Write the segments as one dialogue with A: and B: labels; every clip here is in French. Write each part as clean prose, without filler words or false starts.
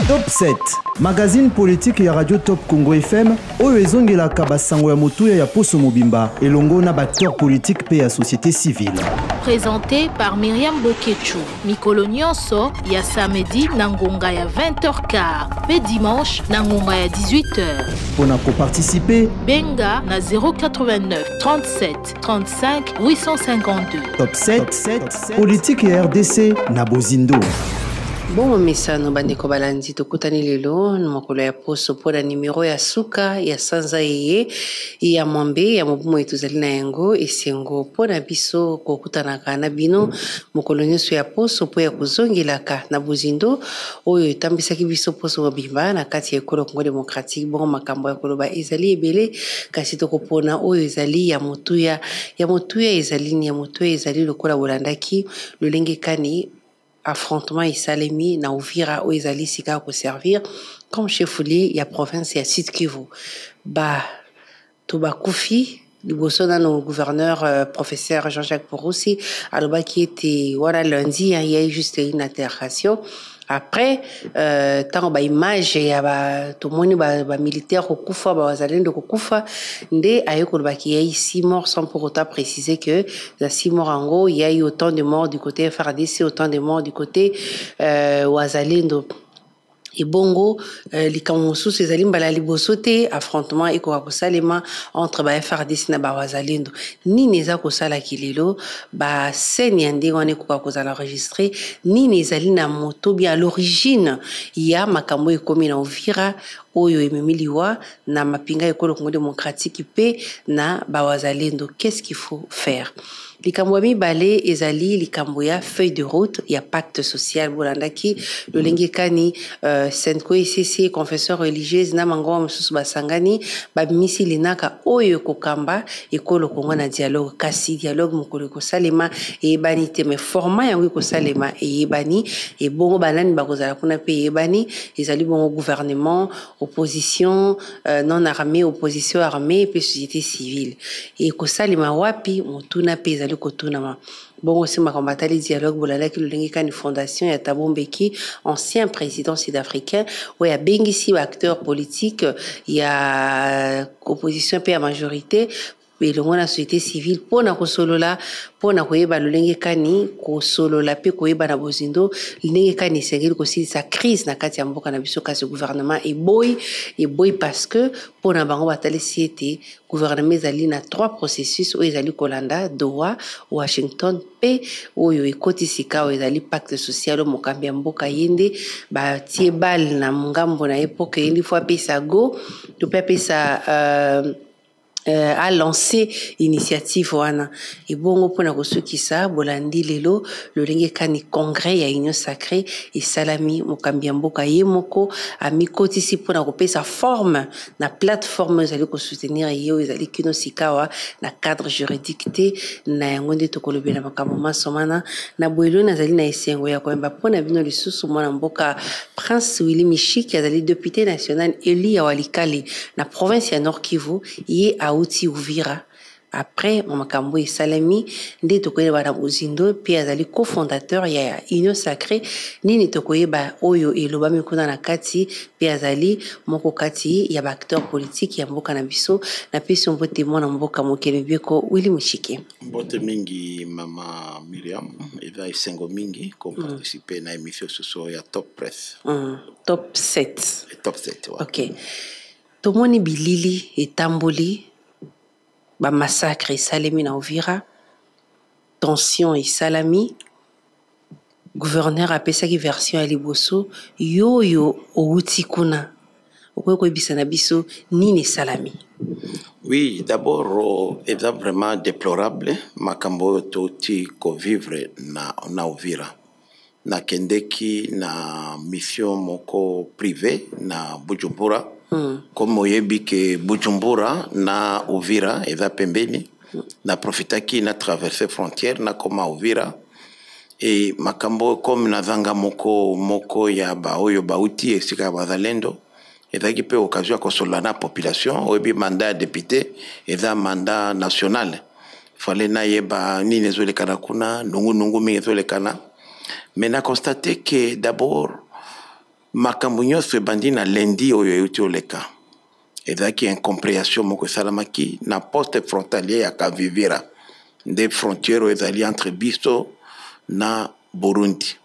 A: Top 7, magazine politique ya Radio Top Congo FM, oyo ezongelaka basango ya motuya ya Poso Mobimba, elongo na acteur politique pe ya société civile.
B: Présenté par Myriam Bokechu. Mikolo nyonso ya samedi na ngonga ya 20h15, pe dimanche na ngonga ya 18h.
A: Pona ko participer,
B: benga na 089 37 35 852.
A: Top 7, politique ya RDC na Bozindo.
C: Bon mesano bandeko balandi tokutani lelo na makolo ya poso pona numero ya suka ya sanza ye ya mwambe ya mobumo etuzali na yango esengo pona biso kokutanaka na bino mokolo nyonso ya poso po ya kozongelaka na Bozindo oyo etambisaki biso poso mobimba na kati ya ekolo Congo démocratique bon makambo ya koloba ezali ebele kasi tokopona oyo ezali ya motuya ezali lokola bolandaki lolenge kani affrontement isalemi na Uvira o ezali sika ko servir comme chef-lieu ya province ya Sud Kivu to bakufi liboso na no gouverneur professeur Jean-Jacques Poroussi alobaki ete wala lundi il y a juste une interrogation. Après tant ba image ya ba tomoni ba militaire kokufa ba wazalendo kokufa nde ayeko baki ya 6 morts sans pour autant préciser que la 6 morts en gros il y a eu autant de morts du côté FARDC autant de morts du côté wazalendo. Et bongo likamusu ezali mbala liboso te affrontement eko kosalema entre ba FARDC na ba wazalendo nini eza kosala kilelo ba scène ya ndenge wana eko kozala enregistrer nini ezali na moto bien à l'origine ya makambo ekomi na Uvira oyo ememiliwa na mapinga ekolo Congo démocratique pe na ba wazalendo. Qu'est-ce qu'il faut faire? Likambo mibale ezali likambo ya feuille de route ya pacte social bolandaki lolenge kani Senko ICC confesseur religieuse na mango mususu basangani babimisi linaka oyo kokamba ekolo Congo na dialogue kasi dialogue mokolo kosalema eyebani te mais format yango kosalema eyebani e bongo banani bakozala kuna pe eyebani ezali bongo gouvernement opposition non armée opposition armée et puis société civile et kosalema wapi mutuna pe ezali kotunama bongo sima kombatali dialogue bolalaki lolenge kani fondation ya Thabo Mbeki ancien président sud-africain où ya bengisi ba acteur politique ya opposition pe ya majorité belongo na société civile pona kosolola pona koyeba lolenge kani kosolola pe koyeba na Bozindo lolenge kani sengeli kosilisa crise na kati ya mboka na biso kasi gouvernement et boy parce que pona bango batali siete gouvernement ezali na 3 processus oyo ezali kolanda Doha Washington pe oyo ekoti sika oyo ezali pacte social o mokambi ya mboka yende batie bal na ngambo na époque yindi fois pesa go to pe pesa a lancé initiative wana et bongo pona kosukisa bolandi lelo lolenge kani congrès ya union sacrée et salami mokambi mboka yemoko amikoti si pona kopesa forme na plateforme ezali ko soutenir yo ezali kino sikawa na cadre juridique te na yango nde tokolobela makambo masomana na boelo nazali na esengo ya koyamba pona bino lisusu mwana mboka Prince Willy Michiki azali député national élu ya Walikale na province ya Nord Kivu ye auti Uvira après makambo esalami nde tokoyeba na Bozindo pe azali cofondateur ya Union Sacrée nini tokoyeba oyo elobami kuna na kati pe azali moko kati ya acteur politique ya mboka na biso na pesi mbote mwana mboka mokele beko Willy Michiki
D: mbote mingi mama Myriam eva esengo mingi ko participer na émission soso ya Top Press
C: Top 7
D: Top 7 ouais.
C: OK tomoni bilili etamboli ba massacre salami na Uvira tension et salami gouverneur apesaki version ya liboso yoyo outi kuna okoko bisana biso nini salami.
D: Oui, d'abord c'est vraiment déplorable makambo toti ko vivre na Uvira na kendeki na mission moko privé na Bujumbura. Comme oyebi ke Bujumbura na Uvira eza pembeni na profitaki na traverser frontière na koma Uvira et makambo comme na zanga moko ya ba oyo bauti esika bazalendo ezaki pe occasion kosola na population oyebi mandat député eza mandat national fallait na yeba nini ezolekana kuna nungu mingi ezolekana mais na constaté que d'abord makambo nyonso ebandi na lendi oyo euti oleka ezalaki incompréhension moko esalamaki na poste frontalier ya Kavivira nde frontière oyo ezali entre biso na Burundi.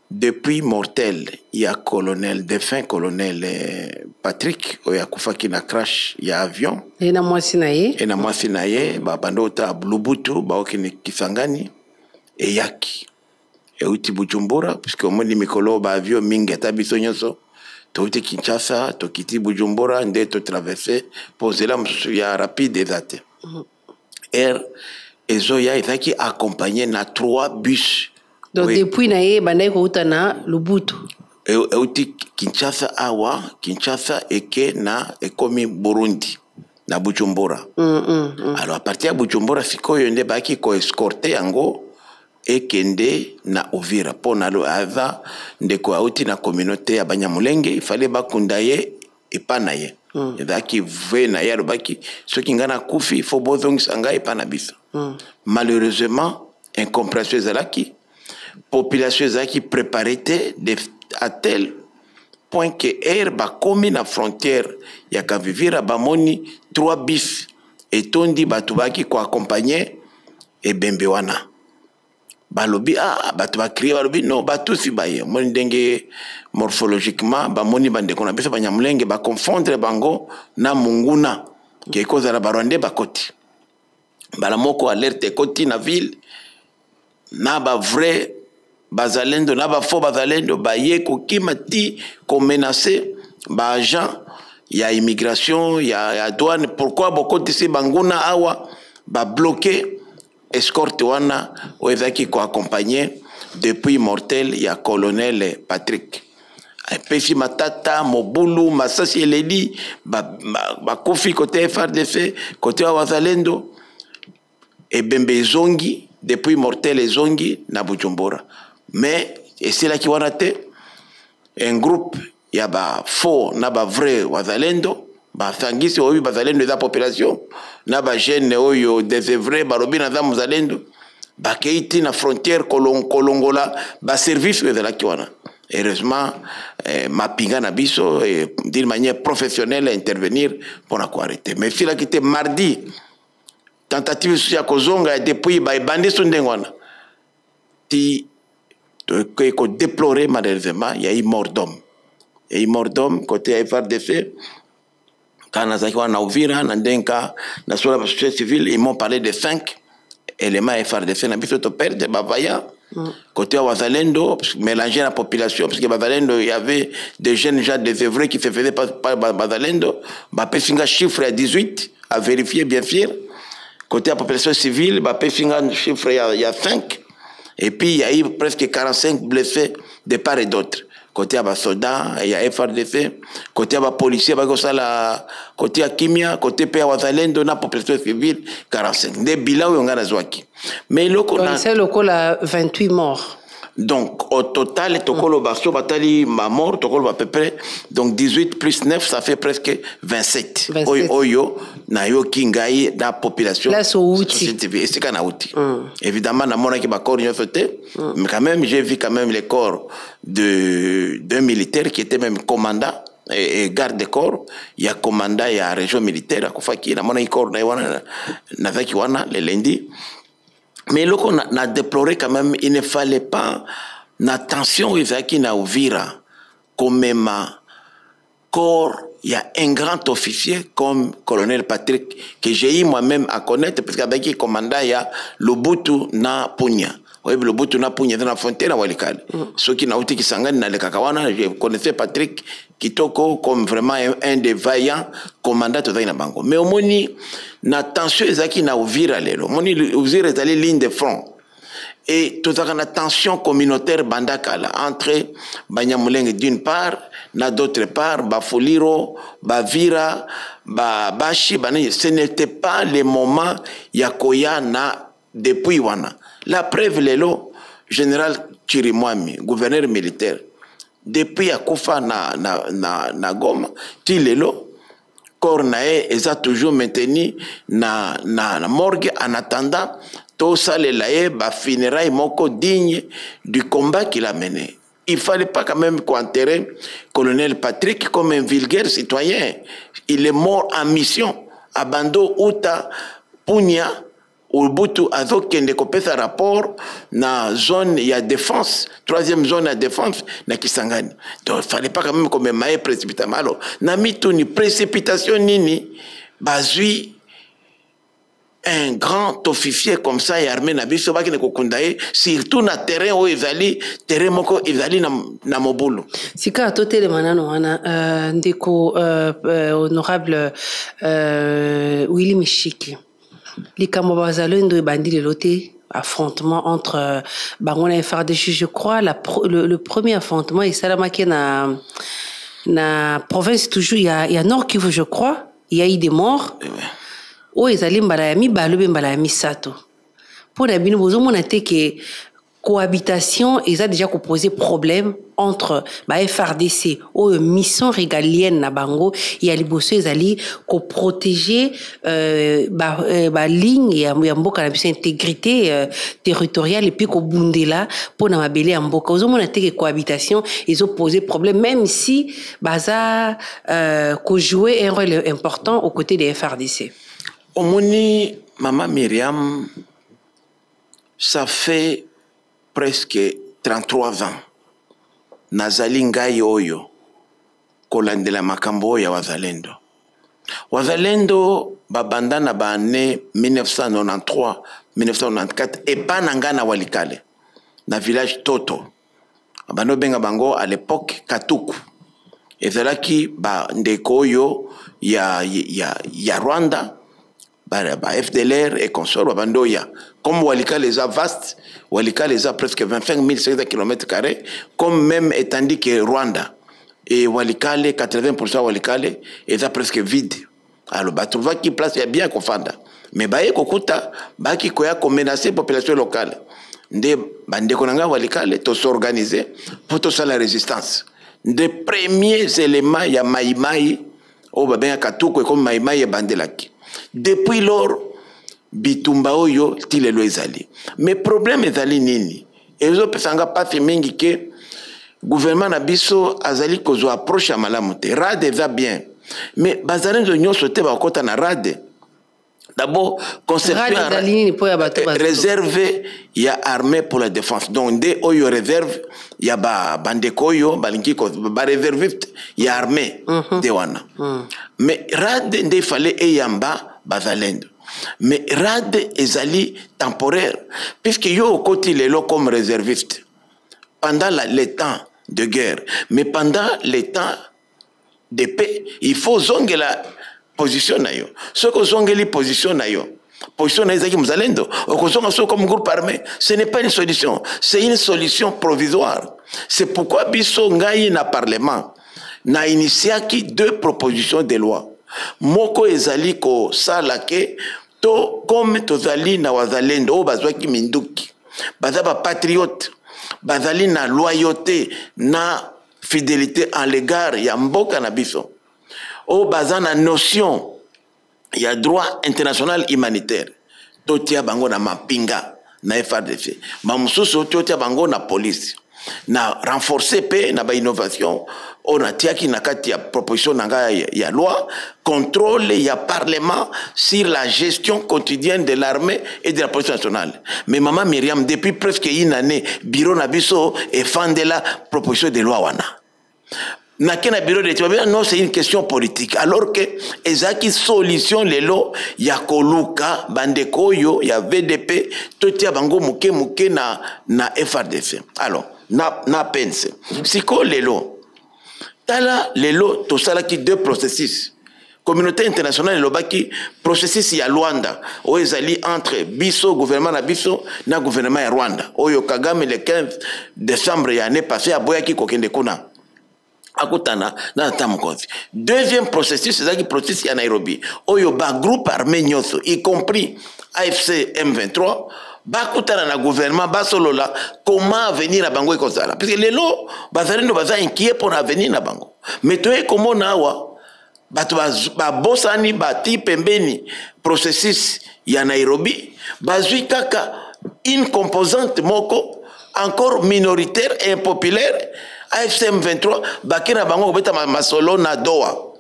D: Depuis mortel ya colonel défunt colonel Patrick oyo akufaki na crash ya avion
C: na mwasi na ye babanda ota Lubutu baokende Kisangani eyaki euti Bujumbura puisque omoni mikolo ba avion mingi ata biso nyonso touti Kinshasa tokiti Bujumbura nde to traverser posela mosusu ya rapide ezate air ezoya ezaki accompagné na 3 bus. Donc oui. Depuis na ye bandai ko utana Lubutu
D: euti Kinshasa awa Kinshasa eke na ekomi Burundi na Bujumbura. Alors à partir de Bujumbura sikoyo nde baki ko escorter yango ekende na Uvira pona lo ava ndeko auti na communauté ya Banyamulenge ifale bakunda ye epana ye ezaki ve na ye baki soki ngana kufi fo bozongisa ngai epana biso. Malheureusement incompréhension ezalaki population ezalaki préparée à tel point que air bakomi na frontière ya Kavivira bamoni 3 bis etondi batu baki ko accompagner ebembe wana balobi batu bakriye balobi non batusi baye moni ndenge morphologiquement bamoni bandeko na biso Banyamulenge baconfondre bango na munguna ke kozala barwande bakoti bala moko alerte ekoti na ville na ba vrai bazalendo na ba faux bazalendo baye kokima ti ko menacer ba agent ya immigration ya douane. Pourquoi bokoti si banguna awa ba bloquer escorte wana oezaki ko accompagner depuis mortel ya colonel Patrick pesi matata mobulu masasi eledi ba kofi côté FRDC côté wazalendo ebembe ezongi depuis mortel ezongi na Bujumbura. Mais et c'est là qui wana te un groupe ya ba faux na ba vrai wazalendo ba sangisi oyo bazalendo za population na ba jeune oyo désœuvré barobi na za muzalendo ba keiti na frontière kolongola ba service de la kiwana. Heureusement mapinga na biso d'une manière professionnelle à intervenir pour na arrêter. Mais si la qui était mardi tentative ya kozonga depuis ba bandi sondengwana ti ko déplorer malheureusement il y a eu mort d'homme. Et mort d'homme côté FRDC quand on a Uvira nandenka na sur la société civile ils m'ont parlé de 5 éléments FRDC na biso to perdre bavaya côté wazalendo mélanger la population parce que bazalendo il y avait des jeunes gens désœuvrés qui se faisaient par bazalendo ba pesinga chiffre à 18 à vérifier bien sûr côté la population civile ba pesinga chiffre il y a 5 et puis il y a eu presque 45 blessés de part et d'autre. Côté à soldats, il y a FRDC, côté à policiers, côté à Kimia, côté à Wazalendo, na population civile, 45. Des bilans, on a la zouaki. Mais
C: c'est le coup, 28 morts.
D: Donc, au total, tokolo baso batali ma mort, tokolo à peu près, donc 18 plus 9, ça fait presque 27. Oyo, na yo kingai, da population.
C: Là, c'est outil.
D: C'est qu'un outil. Évidemment, na mona qui ba corps yon sauté, mais quand même, j'ai vu quand même les corps d'un militaire qui était même commandant et garde de corps. Il y a commandant, il y a région militaire, à Koufaki, na mona corps, na zaki wana, le lundi. Mais là, on a déploré quand même, il ne fallait pas, na tension Isaki na Uvira, comme même corps, il y a un grand officier comme colonel Patrick, que j'ai eu moi-même à connaître, parce qu'avec le commandant, il y a Lubutu na Punya. Oui, Lubutu na Punya, dans la frontière à Walikale. Ceux qui n'ont qui s'engagent dans le Kakawana, je connaissais Patrick Kitoko comme vraiment un des vaillants commandants de la Bango. Mais au moni, na tension Isaki na Uvira lelo. Moni Uvira est allé ligne de front. Et tout à la tension communautaire bandakala entre Banyamulenge d'une part, na d'autre part, Bafoliro, Bavira, Bashi, ce n'était pas le moment Yakoya na depuis wana. La preuve lelo, général Chirimwami, gouverneur militaire, depuis Akoufa na Goma, ti lelo, Cornae, ils ont toujours maintenu na morgue en attendant tout ça les laïcs ba funérailles moko digne du combat qu'il a mené. il ne fallait pas quand même qu'enterrer colonel Patrick comme un vulgaire citoyen. Il est mort en mission. Abando Uta Punya Ubutu Azokende kopesa rapport na zone ya défense, troisième zone à défense na Kisangani. Donc il ne fallait pas quand même comme maïe précipitation. Alors, namitu ni précipitation nini bazui un grand officier comme ça et armé na biso baki ne kokundaye surtout na terrain où terrain moko ezali na mobulu
C: sika totele manano wana ndeko honorable Willy Mishiki likambo bazalendo ebandi lelote affrontement entre Bangona et FARDC. Je crois le premier affrontement il salamaki na province toujours il y a Nord Kivu, je crois il y a eu des morts. O ezali mbala ya mibalo be mbala ya misato pour na bino bozomona te que cohabitation eza déjà posé problème entre FARDC ou mission régalienne na bango ya liboso ezali ko protéger ligne ya mboka na biso intégrité territoriale et puis ko bundela pour na mabele ya mboka ozomona te que cohabitation ezo poser problème même si baza ko jouer un rôle important aux côtés des FARDC.
D: Omoni, Maman Myriam, ça fait presque 33 ans. Nazali ngai oyo, kolandela makambo ya wazalendo. Wazalendo, babanda na bane 1993, 1994, et pas nangana walikale, na village Toto. Abano benga bango à l'époque Katuku. Et zalaki ba ndeko oyo ya Rwanda, FDLR et consorts Bandoya. Comme Walika les a vastes, Walika les a presque 25 500 km², comme même étendue que Rwanda. Et Walika, 80% Walika, est presque vide. Alors, trouva qui place il y a bien qu'on fanda. Mais baye kokuta, baki koya ko menacer population locale. Nde bande konanga Walika, to s'organiser pour tout ça la résistance. Des premiers éléments ya Maïmaï, au babin Katuko comme Maïmaï et Bandelaki. Depuis lors, bitumba oyo tilelo ezali. Mais problème ezali nini? Ezo pesanga pasi mingi ke gouvernement na biso azali kozo approche malamu te. Rade eza bien. Mais bazalendo nyonso te bakota na rade. D'abord, conception réserve ya armée pour la défense. Donc de oyo réserve ya bandeko oyo balingi ko ba réserviste ya armée de wana. Mais rade nde fallait eyamba bazalendo. Mais rade ezali temporaire puisque yo koti lelo comme réserviste pendant les temps de guerre, mais pendant les temps de paix il faut zonge la position na yo. Ce que zonge li position na yo, position na ezaki mzalendo okozonga so comme groupe armé, ce n'est pas une solution, c'est une solution provisoire. C'est pourquoi biso ngai na parlement na initiaki 2 propositions de loi. Moko ezali ko salake to comme tozali na wazalendo o bazwaki minduki bazaba patriote bazali na loyauté na fidélité en l'égard ya mboka na biso o bazana notion ya droit international humanitaire totia bango na mapinga na FARDC mamususu totia bango na police na renforcer pe na ba innovation on a tiaki na kati ya proposition nanga ya loi contrôle ya parlement sur la gestion quotidienne de l'armée et de la police nationale. Mais Maman Myriam depuis presque une année bureau na biso et fande la proposition de loi wana na kena bureau de tibabela non c'est une question politique alors que ezaki solution lelo ya koluka bandeko yo ya VDP totia bango muke na FARDC. Alors na pense siko lelo tala lelo to sala ki 2 processus communauté internationale lobaki processus ya Rwanda o ezali entre biso gouvernement na biso na gouvernement ya Rwanda oyo Kagame le 15 décembre ya année passée aboyaki kokende kuna akutana na tamukonzi. Deuxième processus c'est processus ya Nairobi oyo ba groupe armé nyonso y compris AFC M23 bakutana na gouvernement basolola comment venir à bango ekozala parce que lelo bazalendo baza inquiet pour avenir na bango mais toye komona awa bato babosani bati pembeni processus ya Nairobi bazui kaka une composante moko encore minoritaire et impopulaire, AFC M23, bakina bango beta masolo na doa.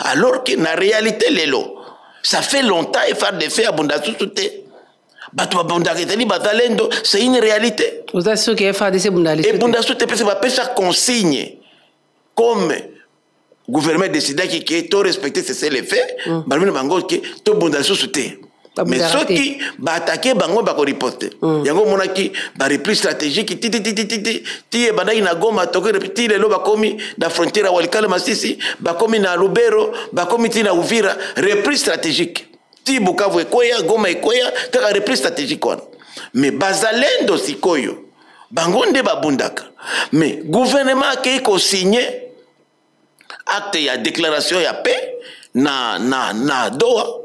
D: Alors que na réalité lelo, ça fait longtemps FARDC a bondasu touté. C'est une réalité.
C: Vous avez sûr que FARDC bondasu.
D: Et bondasu te peut pas faire consigne comme gouvernement décidé qui est tout respecté c'est les faits. Balmine bango que tout bondasu touté. Mais ceux qui attaquent bango ba ko riposter. Yango monaki ba repli stratégique ti bandai na Goma toko repli le ba komi da frontière Walikale Masisi ba komi na Lubero ba komi ti na Uvira repli stratégique. Ti Bukavu ekoya Goma ekoya kaka repli stratégique wana. Mais bazalendo sikoyo bango nde babundaka. Mais gouvernement qui ko signé acte ya déclaration ya paix na Doha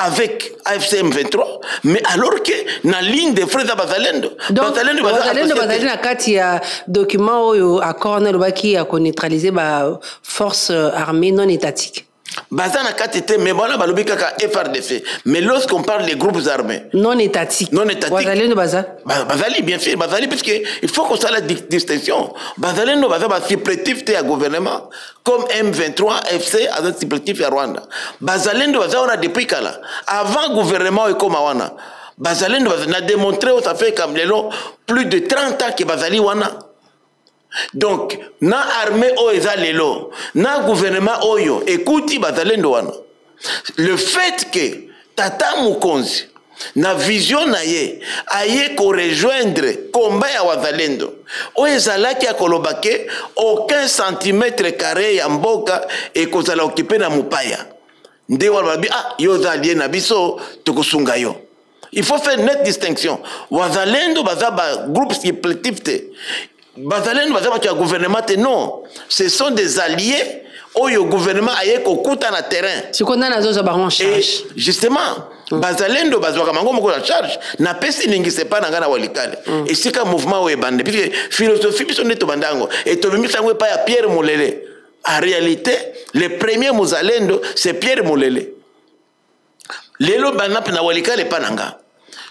D: avec AFC M23, mais alors que na ligne de frères Bazalendo.
C: Donc, Bazalendo na kati ya document oyo accord na lobaki ya ko neutraliser ba force armée non étatique.
D: Bazana katité mais voilà balobi kaka FARDC. Mais lorsqu'on parle des groupes armés
C: non étatiques. Bazalendo
D: Bazali bien sûr, Bazali parce que il faut qu'on sache la distinction. Bazalendo Bazaba supplétif à gouvernement comme M23 FC avec supplétif à Rwanda. Bazalendo Bazana depuis kala avant gouvernement et comme wana. Bazalendo a démontré ça fait comme plus de 30 ans que Bazali wana. Donc, na armée oeza lelo, na gouvernement oyo, écoutez Bazalendo wana. Le fait que Tata Mukonzi, na vision na ye, aye ko rejoindre combat ya Wazalendo, oeza laki ya kolobake, aucun centimètre carré ya mboka et kozala occupé na mupaya. Nde walabi, yoza lié na biso, tokusunga yo. Il faut faire une nette distinction. Wazalendo bazaba groupe supplétif te. Bazalendo bazaba tu gouvernement non, ce sont des alliés au gouvernement aye ko kuta na terrain.
C: Si qu'on a na zo ba en charge.
D: Justement, Bazalendo bazwa mango moko la charge na pesi ningi c'est pas na Walikale. Et c'est un mouvement oye bande parce que philosophie biso neto bandango et to bimisa ngwe pa ya Pierre Mulele. En réalité, le premier Muzalendo c'est Pierre Mulele. Lelo banap na Walikale pananga.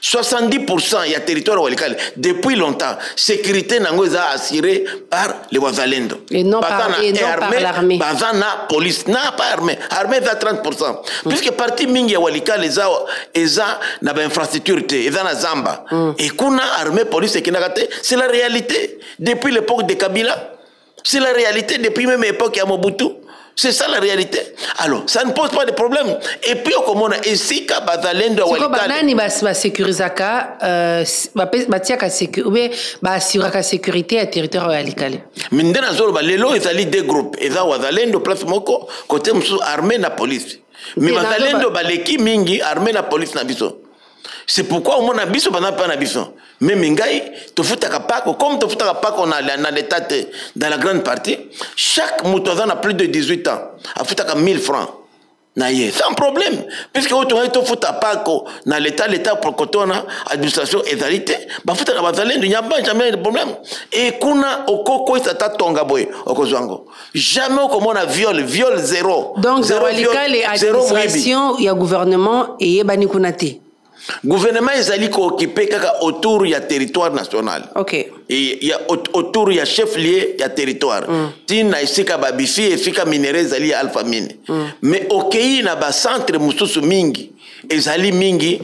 D: 70% ya territoire Walikale depuis longtemps sécurité nango eza assurée par les Wazalendo
C: et non par l'armée
D: bazana police na pas armée eza 30% puisque partie mingi ya Walikale eza na ba infrastructure eza na zamba et kuna armée police kinakate c'est la réalité depuis l'époque de Kabila, c'est la réalité depuis même époque ya Mobutu. C'est ça la réalité. Alors, ça ne pose pas de problème. Et puis, comme on a ici, Bazalendo
C: Walikale. Ba sécurisaka, ba sécurité à territoire Walikale.
D: Mindena zolo ba lelo ezali deux groupes. Eza Wazalendo place moko côté musu armée na police. Mais Bazalendo ba leki mingi armée na police na biso. C'est pourquoi on a biso pendant pas na biso. Mais mingai to futaka pako comme to futaka pako na l'état dans la grande partie, chaque moutazan a plus de 18 ans. A futaka 1000 francs. Naye, sans problème. Puisque to futaka pako na l'état pour kotona administration égalité, ba futaka Bazalendo n'y a pas jamais de problème. Et kuna okoko isata tonga boy okozwango. Jamais comme on a viol zéro.
C: Donc Walikale et administration il y a gouvernement et bani kunate.
D: Gouvernement ezali ko occupé kaka autour ya territoire national.
C: OK.
D: Et il y a autour ya chef lié ya territoire. Tina isika babifi efika minéraux ezali alpha mine. Mais okei na ba centre mususu mingi ezali mingi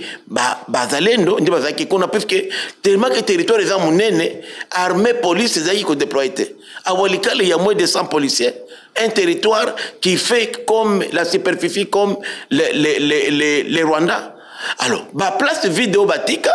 D: bazalendo ndi bazaki kuna puisque tellement que territoire eza munene armée police ezali ko déployer. A Walikale il y a moins de 100 policiers. Un territoire qui fait comme la superficie comme les Rwanda. Alors, place vidéo batika,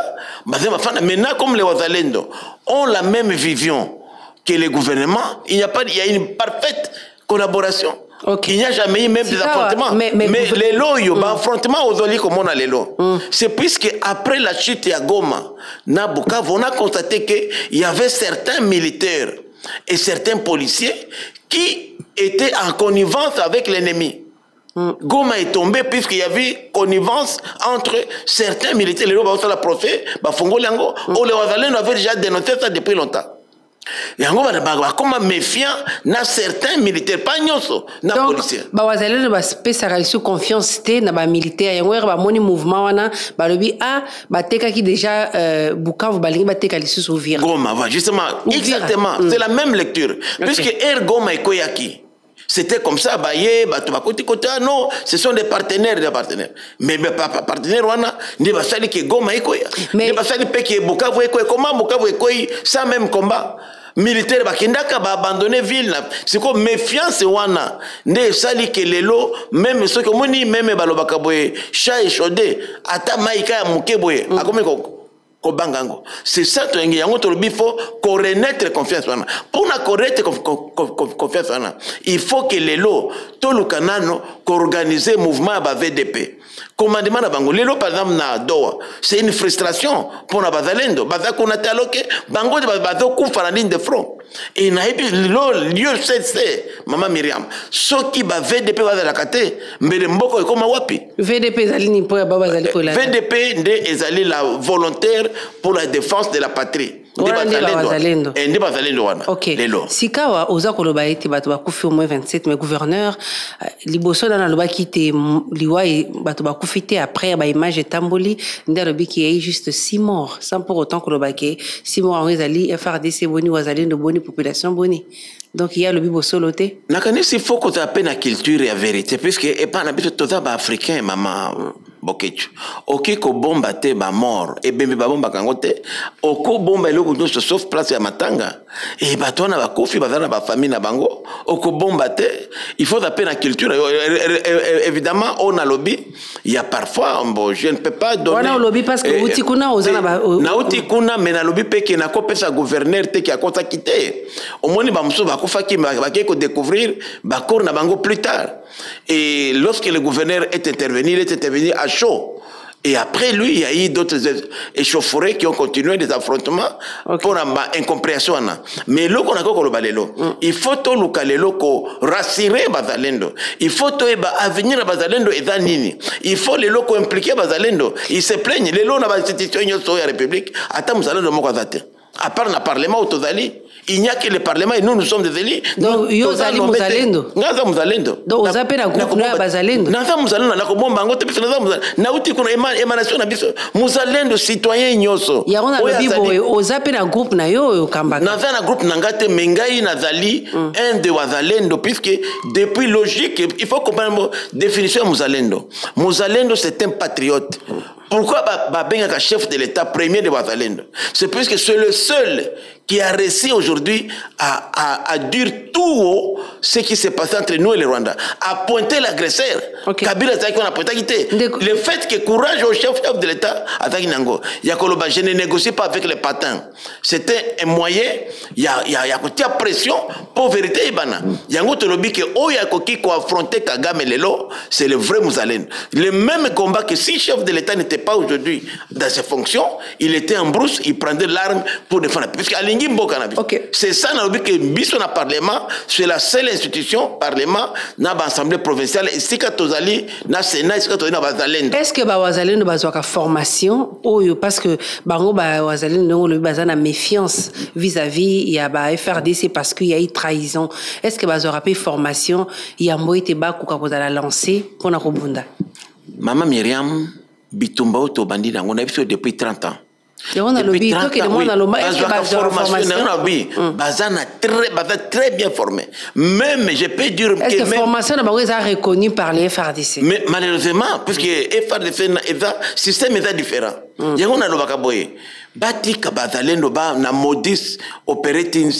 D: maintenant comme les Wazalendo ont la même vision que les gouvernements, il y a une parfaite collaboration. Okay. Il n'y a jamais eu même des affrontements. Mais les lots, affrontements aux olis comme on a les lots. C'est puisque après la chute à Goma, na Bukavu, on a constaté qu'il y avait certains militaires et certains policiers qui étaient en connivence avec l'ennemi. Goma est tombé puisqu'il y avait connivence entre certains militaires. Les gens la procès, les Wazalendo avaient déjà dénoncé ça depuis longtemps. yango bakoma méfiant na certains militaires pas nyonso na policiers.
C: Donc bazalendo bapesaka sous confiance te na bamilitaire yango ere bamoni mouvement wana balobi batekaki déjà Bukavu balingi bateka lisusu Uvira.
D: Goma, justement, exactement, c'est la même lecture. Puisque Goma et Koyaki, c'était comme ça, non, ce sont des partenaires. Mais partenaires, ne va pas que Goma et Koyaki. Ne va pas que Bukavu et Koyaki. Comment Bukavu et Koyaki, ça même combat militaire, bakendaka ba abandonner ville. C'est comme méfiance wana. Ne sali que lelo, même ceux que moni, même balobaka boye, chat et chaudé, ata maïka ya muke boye. C'est ça, il faut connaître confiance. Pour connaître confiance, il faut que les lots, tout le canal, qu'organiser mouvement à VDP. Commandement à Bango. Les lots, par exemple, na Doha, c'est une frustration pour la Bazalendo. Bazako na taloke, Bango de Bazako fait la ligne de front. Et na epi lieu c'est Maman Myriam. Ce qui va VDP va la kate, mais le mboko est comme wapi.
C: VDP zalini pour Babazali Kola.
D: VDP est la volontaire pour la défense de la patrie.
C: Ok. Sikawa oza koloba ete bato bakufi au moins 27 mais gouverneur liboso na loba kite liwa bato bakufi te après ba image etamboli ndalobi ki y juste 6 morts sans pour autant koloba ke 6 morts en ezali FRDC boni wazali ndo boni population boni. Donc il y a le bibo soloté.
D: Nakane si faut qu'on appelle la culture et la vérité puisque et pas n'habite tout ça africain maman Bokechu. Ok ko bomba te ba mort et bembe ba bomba kangote. Oko bomba eloko nyonso sauf place ya matanga. Et bato na ba kofi bazana ba famille na bango. Oko bomba te il faut appeler la culture évidemment on a lobby il y a parfois bon je ne peux pas donner.
C: On a lobby parce que uti kuna ozana ba
D: na uti kuna mais na lobby pe ke na ko pesa gouverneur te ki akota quitter. Au moins ba muso ba kufaki ba ko découvrir ba kor na bango plus tard. Et lorsque le gouverneur est intervenu, il est intervenu à chaud. Et après lui, il y a eu d'autres échauffourées qui ont continué des affrontements pour incompréhension. Mais là, on a encore le balelo. Il faut tout le calelo ko rassurer Bazalendo. Il faut tout avenir à Bazalendo et Zanini. Il faut les locaux impliquer Bazalendo. Ils se plaignent. Les lots dans la institution de la République. Attends, Bazalendo Mokazate. À part le Parlement autodali. Il n'y a que le Parlement et nous sommes des élus.
C: Donc, yo zali muzalendo.
D: Naza muzalendo.
C: Donc, on appelle un groupe na bazalendo.
D: Naza muzalendo na kobomba ngote biso naza muzalendo. Na uti kuna émanation na biso. Muzalendo citoyen nyoso.
C: Ya on a le bibo on appelle un groupe na yo kambaka.
D: Naza na groupe nangate mengai nazali un de wazalendo puisque depuis logique il faut comprendre définition muzalendo. Muzalendo c'est un patriote. Pourquoi Babengaka chef de l'État premier de Wazalendo? C'est parce que c'est le seul qui a réussi aujourd'hui à dire tout haut ce qui s'est passé entre nous et le Rwanda, à pointer l'agresseur. Kabila a qu'on a pointé. Le fait que courage au chef de l'État, je ne négocie pas avec les patins. C'était un moyen, il y a pression pour vérité. Il y a un autre lobby qui a affronté Kagame Lelo, c'est le vrai Mouzalène. Le même combat que si le chef de l'État n'était pas aujourd'hui dans ses fonctions, il était en brousse, il prenait l'arme pour défendre. C'est ça que Biso na Parlement, c'est la seule institution, Parlement, na l'Assemblée provinciale, ici Katozali, na Sénat, ici Katozali, na Bazalendo.
C: Est-ce que Bazalendo a formation, parce que Bazalendo a une méfiance vis-à-vis, il y a FRDC parce qu'il y a eu trahison. Est-ce que Bazalendo a formation, il y a Moïte Bakou qui a lancé pour Nakobunda?
D: Maman Myriam, Bitumba Otobandi, on a vu depuis 30 ans.
C: Depuis 30 ans,
D: oui. Bazana très bien formé. Même, je peux dire
C: que... Est-ce que la formation est reconnue par les FRDC?
D: Mais malheureusement, parce que FRDC, le système est différent. Il y a un Bakaboye. Bati Kabazalendo ba na modis operating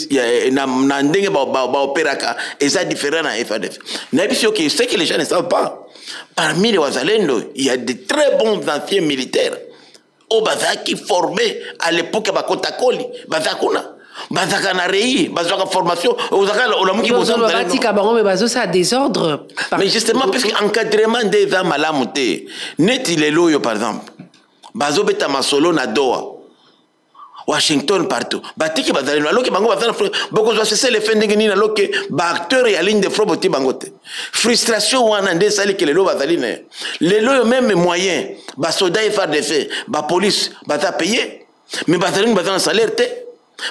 D: na ndenge ba operaka est différent na FRDC. Na biso que ce que les gens ne savent pas. Parmi les Wazalendo, il y a de très bons anciens militaires. Au Bazaki formé à l'époque à Bakotakoli, Bazakuna, Bazakanarei, Bazaka formation,
C: désordre.
D: Mais justement, parce qu'encadrement des âmes à la montée, net il est loyo par exemple, Bazobeta Masolo na Doha. Washington partout. Batiki bazalino aloke bango bazana beaucoup de c'est le fending ni aloke ba acteur et ligne de front boti bangote. Frustration wana nde sali que les lo bazaline. Les lo même moyen ba soda FARDC, ba police ba ta payer mais bazalino bazana salaire te.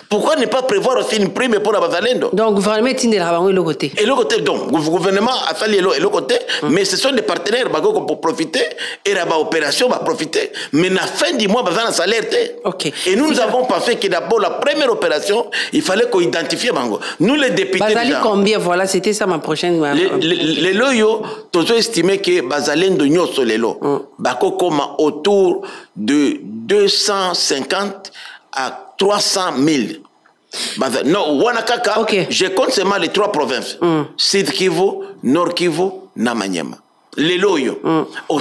D: Pourquoi ne pas prévoir aussi une prime pour la Bazalendo?
C: Donc, le gouvernement est de l'autre côté.
D: Et l'autre côté, donc, le gouvernement a fallu l'autre côté, mais ce sont des partenaires pour profiter, et la opération va profiter. Mais à la fin du mois, il salaire.
C: Okay.
D: Et nous avons pensé que d'abord, la première opération, il fallait qu'on identifie Bango. Nous, les députés.
C: Bazali combien? Voilà, c'était ça ma prochaine.
D: Les loyaux, tous estimé que Bazalendo Nyoso les lots, Bako comme autour de 250 à 300 000. Non, Wanakaka, okay. Je compte seulement les 3 provinces. Sud Kivu, Nord Kivu, Namanyema. Les loyaux.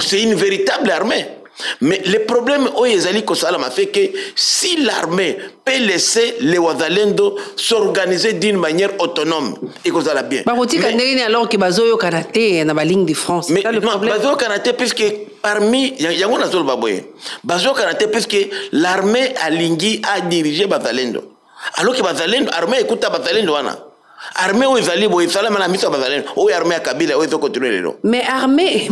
D: C'est une véritable armée. Mais le problème au Yezali Kosalama fait que si l'armée peut laisser les Wazalendo s'organiser d'une manière autonome, et qu'on a bien.
C: Mais alors que Bazoyo Kanaté dans la ligne de France.
D: Mais Bazoyo Kanaté, puisque parmi Bazoyo Kanaté, puisque l'armée a Lingui a dirigé Bazalendo. Alors que Bazalendo, l'armée écoute Bazalendo. Armée où ils allaient, ils allaient à la mission Bazalendo, où armée à Kabila, où ils ont continué les lots.
C: Mais armée,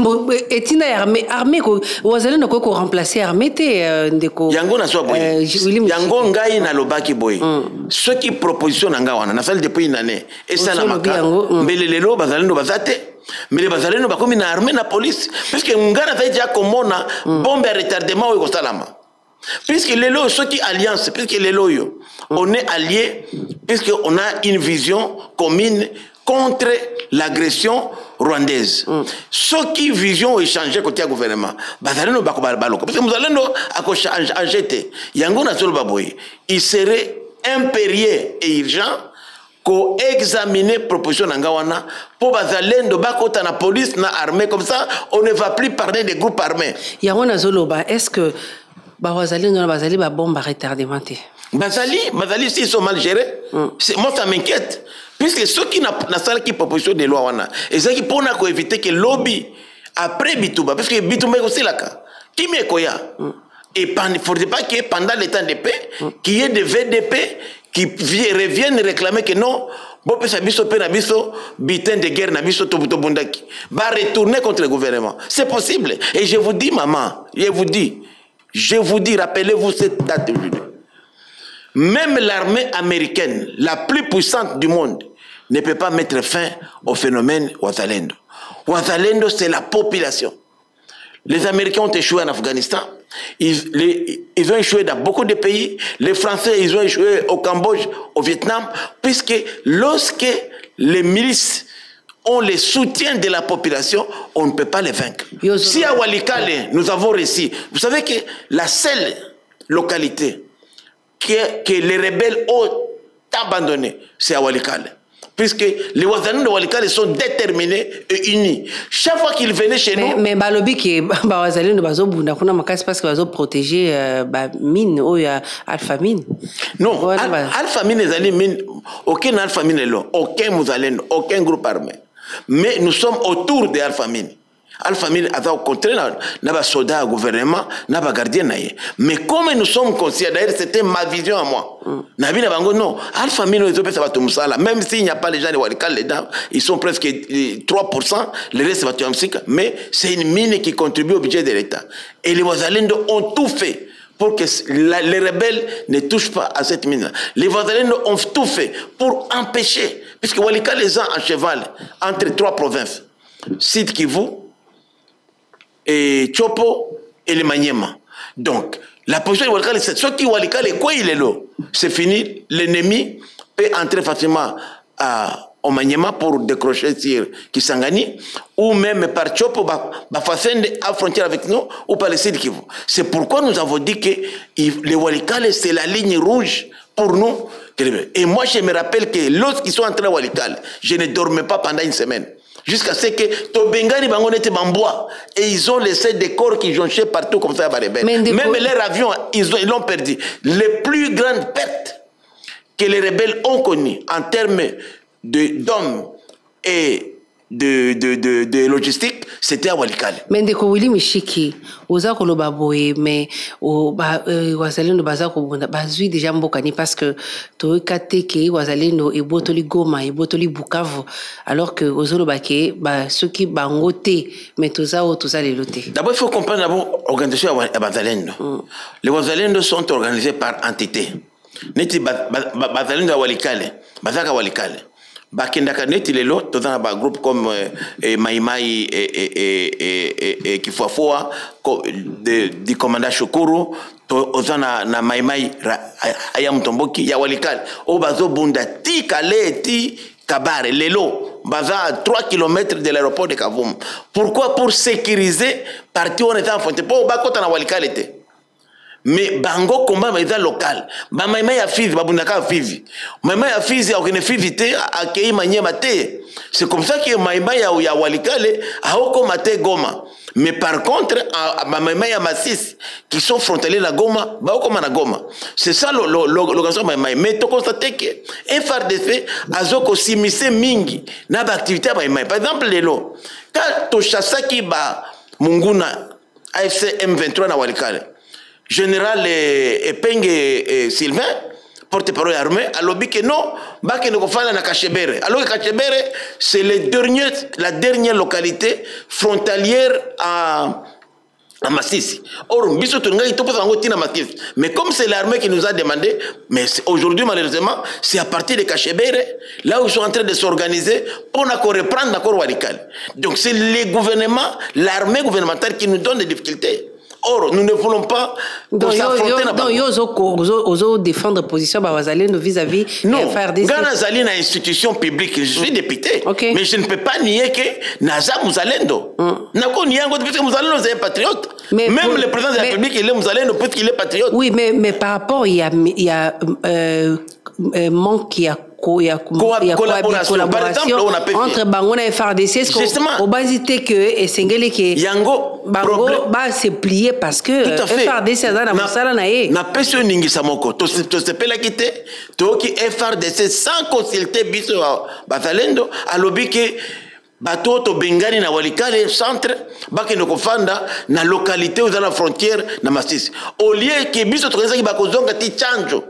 C: est-il armée où ils ont remplacé armée
D: Yango na soit boy. Yango ngai na lobaki boy. Ceux qui proposition nanga wana na salle depuis une année et ça na maka. Mais les lots Bazalendo bazate. Mais les Bazalendo bakomi na armée na police parce que ngana taija komona bombe à retardement ou salama. Puisque les lots, ceux qui alliance, puisque les lots, on est alliés, puisqu'on a une vision commune contre l'agression rwandaise. Ceux qui vision échangée côté du gouvernement, parce que nous allons en jeter. Il serait impérieux et urgent qu'on examine la proposition d'Angawana pour bazalendo bakota na police na armée comme ça, on ne va plus parler des groupes armés.
C: Yangona Zoloba, est-ce que Bazali ba bombe à retardement?
D: Bazali, s'ils sont mal gérés, moi ça m'inquiète. Puisque ceux qui n'ont pas qui proposition de loi, et ceux qui pour éviter que lobby après Bitouba, parce que Bitouba est aussi là, qui m'est koya. Et il ne faudrait pas que pendant le temps de paix, qu'il y ait des VDP qui reviennent réclamer que non, bon, ça biso pe na biso bitin de guerre na biso to bundaki va retourner contre le gouvernement. C'est possible. Et je vous dis, maman, je vous dis, rappelez-vous cette date aujourd'hui. Même l'armée américaine, la plus puissante du monde, ne peut pas mettre fin au phénomène Wazalendo. Wazalendo, c'est la population. Les Américains ont échoué en Afghanistan. Ils ont échoué dans beaucoup de pays. Les Français, ils ont échoué au Cambodge, au Vietnam, puisque lorsque les milices ont le soutien de la population, on ne peut pas les vaincre. Si à Walikale, nous avons réussi, vous savez que la seule localité que les rebelles ont abandonnée, c'est à Walikale. Puisque les Wazalendo de Walikale sont déterminés et unis. Chaque fois qu'ils venaient chez nous... Mais balobi qui Wazalendo bazo bunda kuna makasi parce que bazo protéger mine ou alpha mine. Non, alpha mine les mine, aucun alpha mine là, aucun Wazalendo, aucun groupe armé. Mais nous sommes autour de Alpha Mine. Alpha Mine a au contraire n'a pas soldat au gouvernement, n'a pas gardien naïe. Mais comme nous sommes conscients, d'ailleurs c'était ma vision à moi. Nabi na bango non, Alpha Mine les autres ça va tout musala. Même s'il n'y a pas les gens de Walikale dedans, ils sont presque 3%, le reste va tout mais c'est une mine qui contribue au budget de l'État. Et les Wazalendo ont tout fait pour que les rebelles ne touchent pas à cette mine. Les Wazalendo ont tout fait pour empêcher, puisque Walikale les a en cheval entre 3 provinces, Sud Kivu, et Chopo et le Maniema. Donc, la position de Walikale, c'est ce qui Walikale, quoi il est là, c'est fini, l'ennemi peut entrer facilement au Maniema pour décrocher sur Kisangani, ou même par Chopo, façon à frontière avec nous, ou par le Sud Kivu. C'est pourquoi nous avons dit que les Walikale, c'est la ligne rouge pour nous. Et moi, je me rappelle que lorsqu'ils sont entrés à Walikale, je ne dormais pas pendant une semaine. Jusqu'à ce que Tobengani Bangon était en bois. Et ils ont laissé des corps qui jonchaient partout comme ça à Barébé. Même leurs avions, ils l'ont perdu. Les plus grandes pertes que les rebelles ont connues en termes d'hommes et de logistique, c'était à Walikale.
C: Mais de Willy Michiki, aux Akoloba Boé, mais au Wazalendo Bazako Bazui déjà Mbokani parce que Toekateke, Wazalendo et Botoli Goma et Botoli Bukavu, alors que aux Olobake, ceux qui bangote, mais tout ça les lotés.
D: D'abord, il faut comprendre l'organisation à Wazalendo. Les Wazalendo sont organisés par entité. neti bazalendo ya walikale bazaka walikale bakendaka neti lelo tozana ba groupe comme Maimai et Kifuafua du commandant Shukuru ozana na Maimai aya Mutomboki ya walikale o bazo bunda ti kale ti Kabare lelo baza à 3 km de l'aéroport de Kavumu. Pourquoi? Pour sécuriser parti on était en fonte pour bakota na walikale te. Mais bango combat mais local ba maima ya Fizi babundaka Fizi maima ya Fizi a kene Fizi te akei manyema te. C'est comme ça que maima ya walikale a oko mate Goma. Mais par contre ba maima ya Masisi qui sont frontaliers na Goma ba oko na Goma. C'est ça l'organisation maima. Mais to constater que FARDC azoko simise mingi na ba activité ba maima. Par exemple lelo quand to chassaki ba Munguna AFC M23 na walikale Général Epenge Sylvain, porte-parole armée, a lobby que non, Baké ne confale na Kachebere. Alors que Kachebere, c'est la dernière localité frontalière à Massissi. Or, biso tunga ito peut s'engager na Massissi. Mais comme c'est l'armée qui nous a demandé, mais aujourd'hui malheureusement, c'est à partir de Kachebere, là où ils sont en train de s'organiser pour reprendre encore Walikale. Donc c'est les gouvernements, l'armée gouvernementale qui nous donne des difficultés. Or, nous ne voulons pas s'affronter na bango.
C: Donc, ozo défendre position bazalendo vis-à-vis
D: non,
C: FARDC.
D: Ghana zali na institution publique, je suis député.
C: Okay.
D: Mais je ne peux pas nier que naza Muzalendo. Nako niango parce que Muzalendo c'est un patriote. Même le président de la République il est Muzalendo parce qu'il est patriote.
C: Oui, mais par rapport il y a manque, il y a collaboration. Par exemple, on a entre Bangona et FARDC. Au basité que et Sengele que
D: Yango
C: Bango va se plier parce que FARDC a dans la nae.
D: Na peso ningi samoko. To se pela kite. To ki FARDC sans consulter biso bazalendo alobi que bato to bengani na walikale centre bake no kofanda na localité aux la frontière na Masisi. Au lieu que biso to ki bakozonga ti chanjo.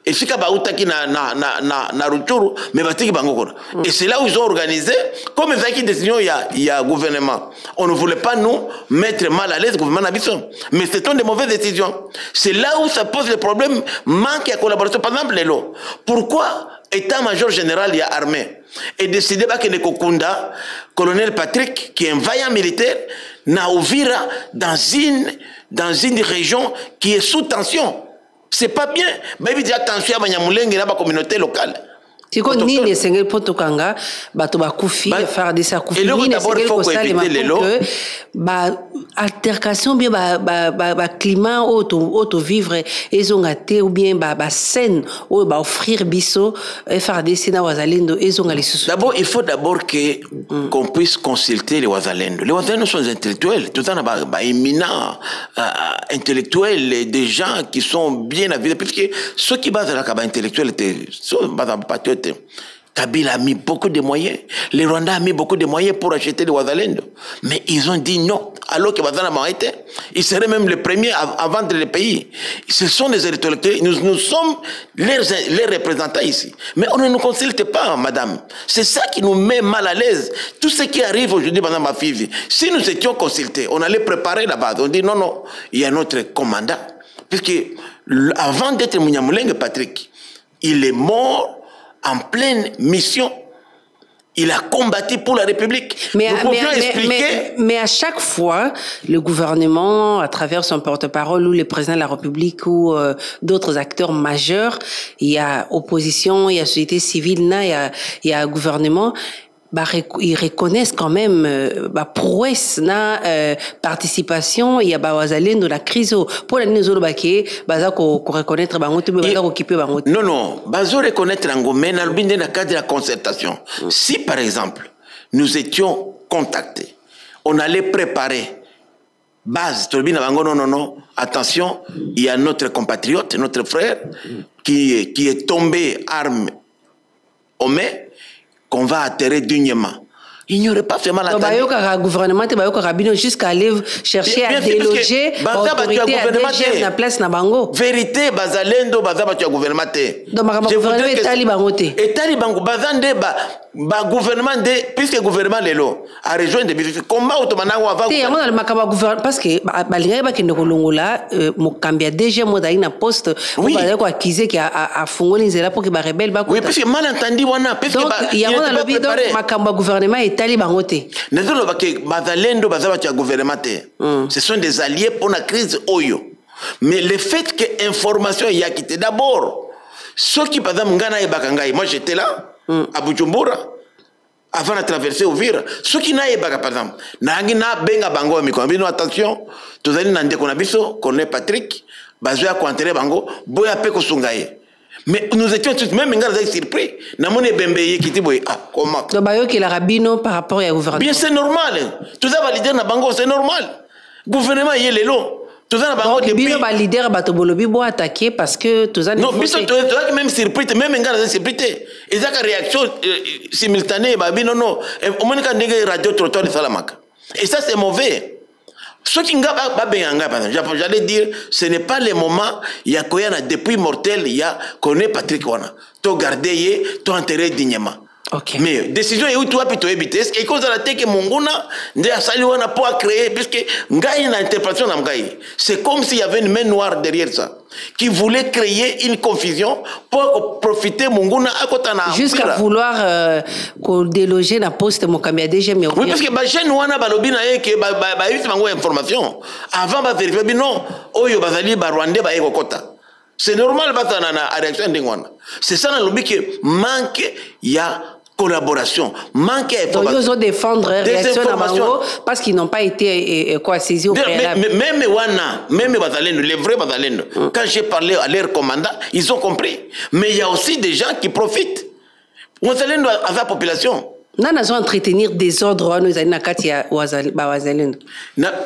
D: Et si Kabaoutaki na Rutshuru, mais Batiki Bangokona. Et c'est là où ils ont organisé, comme ils ont décision, il y a gouvernement. On ne voulait pas nous mettre mal à l'aise, le gouvernement d'Abisson. Mais c'est une des mauvaises décisions. C'est là où ça pose le problème, manque de collaboration. Par exemple, les lots. Pourquoi état-major général il y a armée et décidé que le Kokunda, colonel Patrick, qui est un vaillant militaire, n'a ouvert dans une région qui est sous tension. C'est pas bien. Mais il dit attention à la communauté locale.
C: Si on dit que c'est Potokanga, bato bakufi, faire des sakufi.
D: Et le d'abord il faut éviter les lots.
C: Altercation bien climat auto vivre ils ont gâté ou bien scène ou offrir biso FARDC na wazalendo ils ont les sous.
D: D'abord il faut qu'on puisse consulter les wazalendo. Les wazalendo sont intellectuels, tout en bas éminents intellectuels, des gens qui sont bien avisés puisque ceux qui basent la cabane intellectuelle sont patriotes. Kabila a mis beaucoup de moyens. Les Rwandais ont mis beaucoup de moyens pour acheter les Wazalendo. Mais ils ont dit non. Alors que Bazana m'a été, ils seraient même les premiers à vendre le pays. Ce sont des intellectuels. Nous sommes les représentants ici. Mais on ne nous consulte pas, madame. C'est ça qui nous met mal à l'aise. Tout ce qui arrive aujourd'hui, madame ma fille, si nous étions consultés, on allait préparer la base. On dit non, il y a notre commandant. Puisque avant d'être Munyamulenge Patrick, il est mort en pleine mission. Il a combattu pour la République.
C: Mais à chaque fois, le gouvernement, à travers son porte-parole ou le président de la République ou d'autres acteurs majeurs, il y a opposition, il y a société civile, il y a gouvernement. Ils reconnaissent quand même prouesse na participation il y a wazalendo la crise pour la nizolo baké baza ko reconnaître bangote baza ko occuper bangote.
D: Non bazo reconnaître ngomé na lubinde na cadre de la concertation. Si par exemple nous étions contactés, on allait préparer base turbine bango non attention, il y a notre compatriote, notre frère qui est tombé arme aux mains qu'on va atterrir dignement. il n'y aurait pas vraiment la
C: tendance. Donc, le gouvernement, jusqu'à aller chercher à déloger l'autorité à DGM na place na bango.
D: Vérité, bazalendo, bazabatu ya gouvernement.
C: Donc, le gouvernement est talibangote.
D: Et talibango, bazande, gouvernement, puisque le gouvernement est là, a rejoint des business. Comment automatiquement on va
C: parce que, balinga qui ne kolongola, mokambia DGM modaï na poste, on va dire quoi, acquisé qui a fongoli zela pour que ba rebelle ba.
D: Oui, parce que malentendu, donc,
C: il y a un lobby, donc, makamba gouvernement est talibangote.
D: Ce sont des alliés pour la crise Oyo. Mais le fait que l'information y a quitté d'abord, ceux qui par exemple Ngana et Bakangai, moi j'étais là, à Bujumbura, avant de traverser Uvira, ceux qui n'aient pas par exemple, Nangina Benga Bango, mais attention, tous les gens qu'on a vu, qu'on est Patrick, Bazoya Kwantere Bango, Boya Peko Sungaye. Mais nous étions tous, même Ngana surpris. Namone Bembeye qui dit, comment?
C: Donc, Bayo qui la rabino par rapport à gouvernement.
D: Bien, c'est normal. Tout ça validé dans Bango, c'est normal. Gouvernement, il est là. Tout ça,
C: donc, depuis... Donc, leader Batobolobi bo attaqué parce que tout ça...
D: Non, mais ça, même surpris, même Ngana surpris. Et ça, réaction simultanée, non, non. Au moins, quand on a radio trottoir de Salamak. Et ça, c'est mauvais. Ce qui j'allais dire, ce n'est pas le moment, il y a depuis mortel, il y a connaît Patrick Wana. Tu gardé, tu enterré dignement.
C: Okay.
D: Mais décision est où tu as pu éviter. Est-ce que cause de la tête que Monguna, de Saliwana pour créer, puisque Ngaï n'a interprétation d'Ngaï. C'est comme s'il y avait une main noire derrière ça, qui voulait créer une confusion pour profiter Monguna à côté de
C: jusqu'à vouloir déloger la poste Mokambia DGM.
D: Oui, parce que Bajen Wana Balobina est que eu information. Avant, de vérifier, non, Oyo Bazali, Rwandais, Baekota. C'est normal, la réaction d'Ingwana. C'est ça, le qui manque, il y a collaboration, manque d'information.
C: Donc, ils ont défendre réaction à Bango parce qu'ils n'ont pas été saisis au préalable.
D: Même les vrais Bazalendo, quand j'ai parlé à leur commandant, ils ont compris. Mais il y a aussi des gens qui profitent. Bazalendo à la population.
C: Nous allons entretenir des ordres, nous allons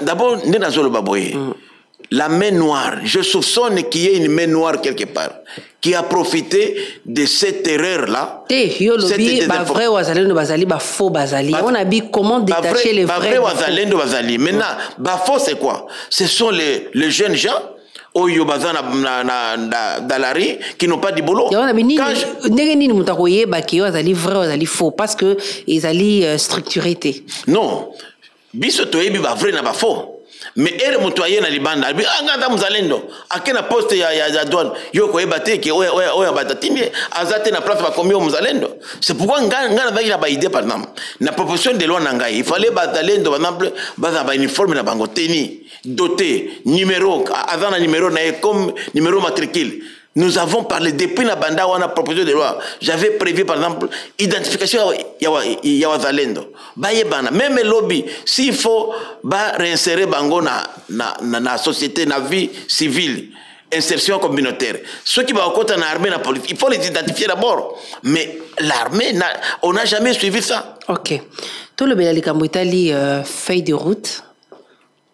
D: d'abord, nous allons baboyer. La main noire, je soupçonne qu'il y ait une main noire quelque part, qui a profité de cette erreur-là.
C: On a dit comment détacher les vrais.
D: Maintenant, faux c'est quoi? Ce sont les jeunes gens qui n'ont pas de boulot.
C: Parce que ils allaient structurer.
D: Non, biso toyebi ba vrai na ba faux. Mais ere mutoye na libanda abi nganda muzalendo akena poste ya douane yo ko ebate ke oya batatini azate na place ba combien muzalendo. C'est pourquoi ngana ba ila ba idée par exemple na proposition de loi nangai il fallait batalendo par exemple baza ba uniforme na bango teni doté numéro avant numéro na comme numéro matricule. Nous avons parlé depuis la banda où on a proposé de loi. J'avais prévu par exemple identification ya Zalendo. Même le lobby, s'il faut réinsérer bango na société, na vie civile, insertion communautaire. Ceux qui vont côté na armée, na police, il faut les identifier d'abord. Mais l'armée, on n'a jamais suivi ça.
C: Ok. Tout le Belali Kambouitali feuille de route.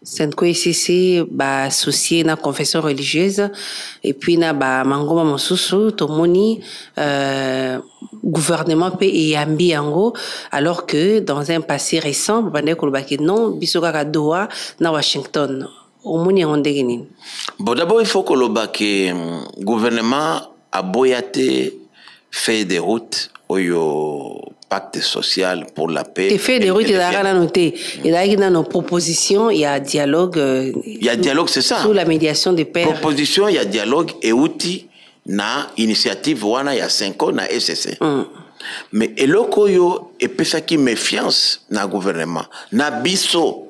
C: Senko ICC associé na confession religieuse et puis na mangoma mosusu tomoni gouvernement pe eyambi yango alors que dans un passé récent bande ko lobaki non biso kaka Doha na Washington omoni ondenge nini.
D: Bon d'abord il faut que le gouvernement a boyaté fait des routes oyo pacte social pour la paix.
C: Et fait des routes, il a rien noté. Il a dans nos propositions, il y a dialogue.
D: Il y a dialogue, c'est ça.
C: Sous la médiation des pairs.
D: Proposition, il y a dialogue et outil na initiative wana il y a 5 ans na SSC. Mais eloko yo et puis ça qui méfiance na gouvernement na biso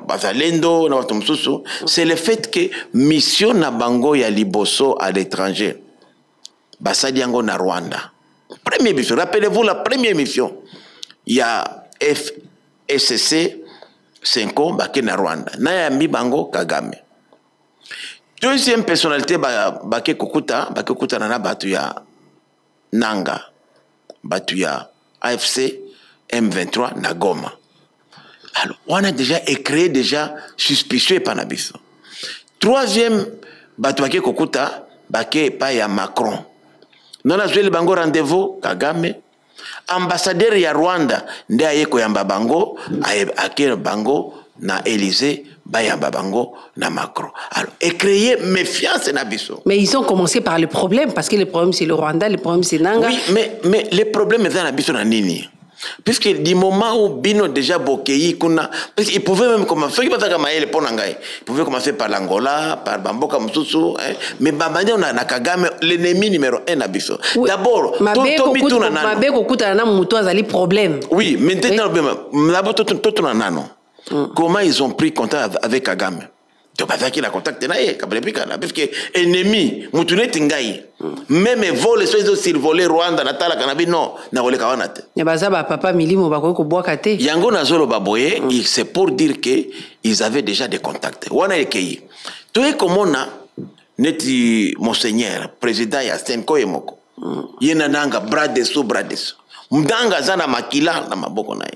D: bazalendo na watumsusu c'est le fait que mission na bango ya liboso à l'étranger basadi yango na Rwanda. Première mission, rappelez-vous la première mission. Il y a FSC 5 ans, na Rwanda. Nayambi Bango Kagame. Deuxième personnalité, Bake Kukuta nana Batuya Nanga. Batuya AFC M23 Nagoma. Alors, on a déjà créé suspicieux par Nabiso. Troisième, Batuake Kukuta, Bake Paya Macron. Nous avons joué le bango rendez-vous, Kagame. ambassadeur ya Rwanda nde ayeko yamba bango ake bango na Élysée bayamba bango na Macron. Alors et créer méfiance na biso.
C: Mais ils ont commencé par le problème parce que le problème c'est le Rwanda, le problème c'est Nanga.
D: Oui, mais les problèmes dans la biso na nini? Puisque du moment où Bino déjà Bokei kuna, parce qu'il pouvait même commencer, il pouvait commencer par l'Angola, par Bamboka Moussou, mais Babane on a Nakagame l'ennemi numéro 1 à Bisso. D'abord,
C: problème.
D: Oui, maintenant comment ils ont pris contact avec Kagame? Donc avec la contact naie, parce que ennemi, Moutoune Tingaï, même vol les survolé Rwanda, Natala Kanabi non, na volé Kawanate.
C: Yabazaba papa Milimo Bakoko Boakate.
D: Yango Nazolo Baboye, c'est pour dire que ils avaient déjà des contacts. Wana Ekei. Tu es comme on a neti monseigneur président ya Stenko Emoko. Yena nanga bradeso. Mdanga zana makila na maboko nae.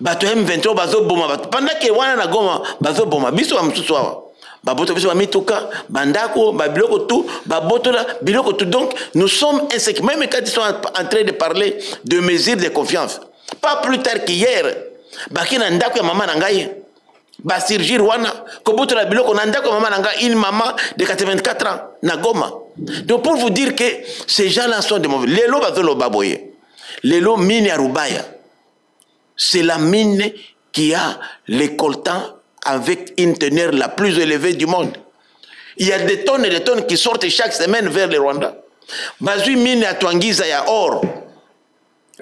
D: Bato M23 bazo boma bato pendant que wana na Goma bazo boma biso ba msusu awa baboto biso ba mituka bandako ba biloko tout baboto la biloko tout. Donc nous sommes insécures même quand ils sont en train de parler de mesures de confiance pas plus tard qu'hier bakina ndako ya mama na ngai ba surgir wana ko boto la biloko na ndako ya mama na ngai une maman de 84 ans na Goma. Donc pour vous dire que ces gens-là sont de mauvais lelo bazo lo baboye lelo mini arubaya. C'est la mine qui a les coltans avec une teneur la plus élevée du monde. Il y a des tonnes et des tonnes qui sortent chaque semaine vers le Rwanda. Bazui mine à Twangiza ya or,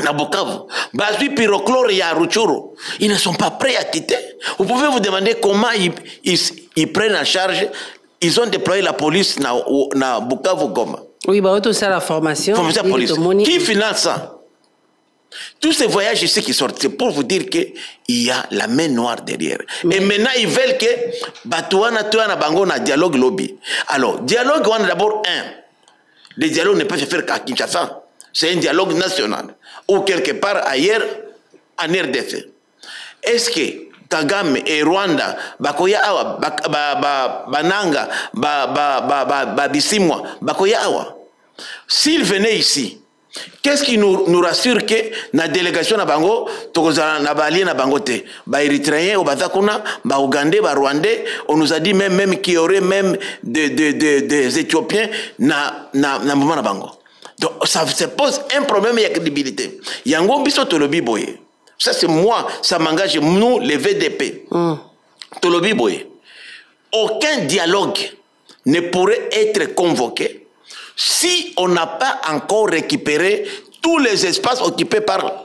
D: na Bukavu. Bazui pyrochlore ya Ruchuru. Ils ne sont pas prêts à quitter. Vous pouvez vous demander comment ils prennent en charge. Ils ont déployé la police na Bukavu Goma.
C: Oui, bah tout ça la formation.
D: Police. Qui finance ça? Tous ces voyages ici qui sortent, c'est pour vous dire qu'il y a la main noire derrière. Et maintenant, ils veulent que Batouana, Touana, Bango, na dialogue lobby. Alors, dialogue, on a d'abord le dialogue ne peut se faire qu'à Kinshasa. C'est un dialogue national. Ou quelque part ailleurs, en RDC. Est-ce que Kagame et Rwanda, Bakoya Awa, Bananga, Bisimwa, Bakoya Awa, s'ils venaient ici, qu'est-ce qui nous rassure que la délégation na bango tokozala na bali na bangote ba érythréens ou bazakuna ba ougandais ba rwandais on nous a dit même qu'il y aurait même des éthiopiens na moment na bango. Donc ça se pose un problème de crédibilité. Yango biso tolobi boye. Ça c'est moi, ça m'engage nous les VDP. Tolobi boye. Aucun dialogue ne pourrait être convoqué si on n'a pas encore récupéré tous les espaces occupés par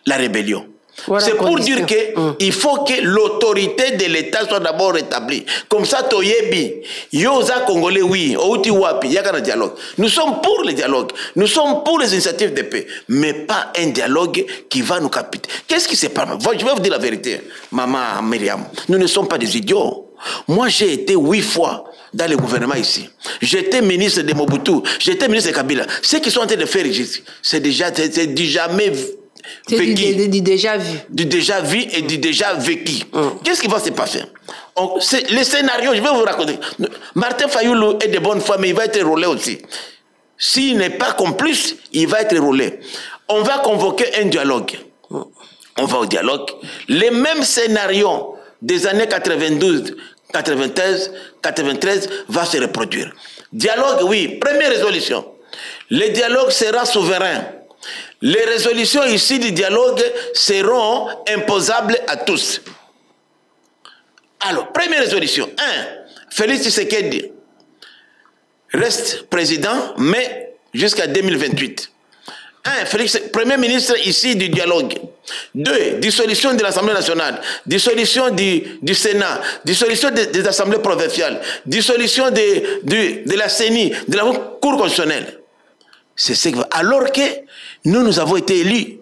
D: la rébellion. Voilà. C'est pour dire qu'il faut que l'autorité de l'État soit d'abord rétablie. Comme ça, Toyebi, Yosa Congolais, oui, Outi Wapi, Yakana dialogue. Nous sommes pour le dialogue, nous sommes pour les initiatives de paix, mais pas un dialogue qui va nous capiter. Qu'est-ce qui se passe? Je vais vous dire la vérité, maman Myriam, nous ne sommes pas des idiots. Moi, j'ai été 8 fois dans le gouvernement ici. J'étais ministre de Mobutu, j'étais ministre de Kabila. Ce qu'ils sont en train de faire ici, c'est du jamais vécu.
C: Du déjà vu.
D: Du déjà vu et du déjà vécu. Qu'est-ce qui va se passer? Les scénarios, je vais vous raconter. Martin Fayoulou est de bonne foi, mais il va être roulé aussi. S'il n'est pas complice, il va être roulé. On va convoquer un dialogue. On va au dialogue. Les mêmes scénarios des années 92, 93 va se reproduire. Dialogue, oui. Première résolution. Le dialogue sera souverain. Les résolutions ici du dialogue seront imposables à tous. Alors, première résolution. 1. Félix Tshisekedi reste président, mais jusqu'à 2028. 1. Félix, Premier ministre ici du dialogue. 2. Dissolution de l'Assemblée nationale. Dissolution du Sénat. Dissolution des assemblées provinciales. Dissolution de la CENI, de la Cour constitutionnelle. C'est ce que... Alors que nous avons été élus.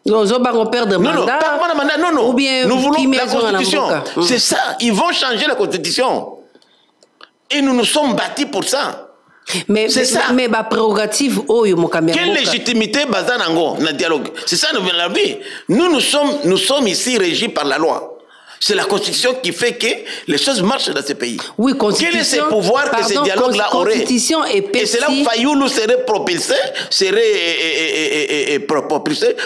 C: Non,
D: non. Ou bien nous voulons la Constitution. C'est ça. Ils vont changer la Constitution. Et nous nous sommes battus pour ça.
C: Mais c'est ça. Mais ma prérogative,
D: quelle légitimité bazanango dans le dialogue? C'est ça nous la vie. Nous sommes ici régis par la loi. C'est la Constitution qui fait que les choses marchent dans ce pays.
C: Oui, Constitution.
D: Quel est ce pouvoir que ce dialogue-là aurait?
C: Constitution et
D: c'est là où Fayoulou serait propulsé,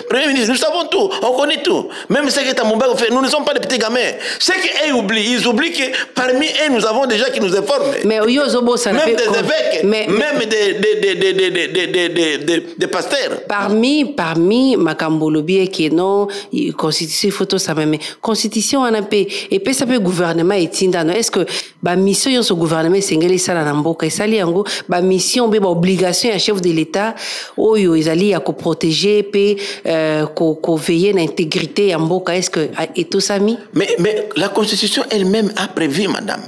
D: Premier ministre, nous savons tout, on connaît tout. Même ce que Tambomba fait, nous ne sommes pas des petits gamins. Ce qu'ils oublient, ils oublient que parmi eux, nous avons des gens qui nous informent.
C: Mais même des
D: évêques, même des pasteurs.
C: Parmi Makambolobi qui non, Constitution, photo ça même. Constitution, on a et puis ça peut gouvernement et tindano. Est-ce que ba mission ce gouvernement sengeli sala na mboka esali yango ba mission ba obligation à chef de l'État oyo ezali à ko protéger pe ko veiller l'intégrité ya mboka. Est-ce que et tout ça mis?
D: Mais la Constitution elle-même a prévu, madame,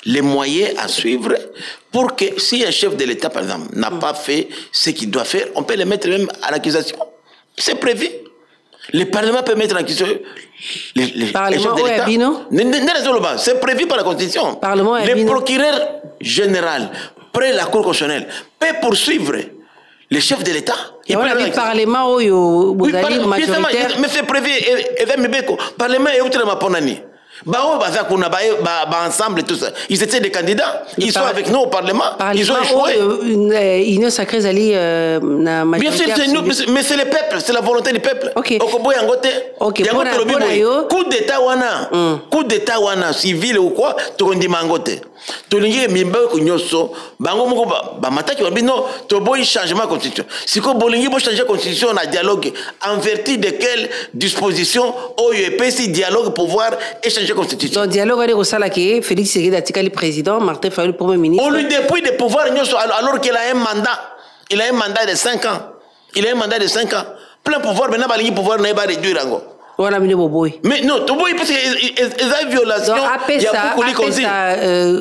D: les moyens à suivre pour que si un chef de l'État par exemple n'a pas fait ce qu'il doit faire, on peut le mettre même à l'accusation. C'est prévu. Le Parlement peut mettre en question les chefs de l'État. C'est prévu par la Constitution. Le procureur général, près la Cour constitutionnelle, peut poursuivre les chefs de l'État.
C: Il y a le Parlement majoritaire.
D: Mais c'est prévu. Le Parlement est outre ma ponani. Ensemble, tout ça. Ils étaient des candidats. Ils sont avec nous au Parlement. Ils ont échoué.
C: Union sacrée,
D: bien sûr, mais c'est le peuple, c'est la volonté du peuple.
C: Ok.
D: Coup d'État wana civil ou quoi, tu dis mangote. Tu dis mimba kunyoso, bango moko ba mataki ba bino to boy changement constitution. Si ko bolingi bo changer constitution na dialogue en vertu de quelle disposition OUEPC dialogue pouvoir échanger constitution.
C: Donc dialogue avec Osala qui Félix Tshisekedi Atikali président, Martin Fayulu premier ministre.
D: On lui dépouille des pouvoirs alors qu'il a un mandat. Il a un mandat de 5 ans. Plein pouvoir maintenant balingi pouvoir na ba réduire ngo.
C: Mais
D: non, tu vois, parce qu'il y a une violation. Il y a beaucoup de choses.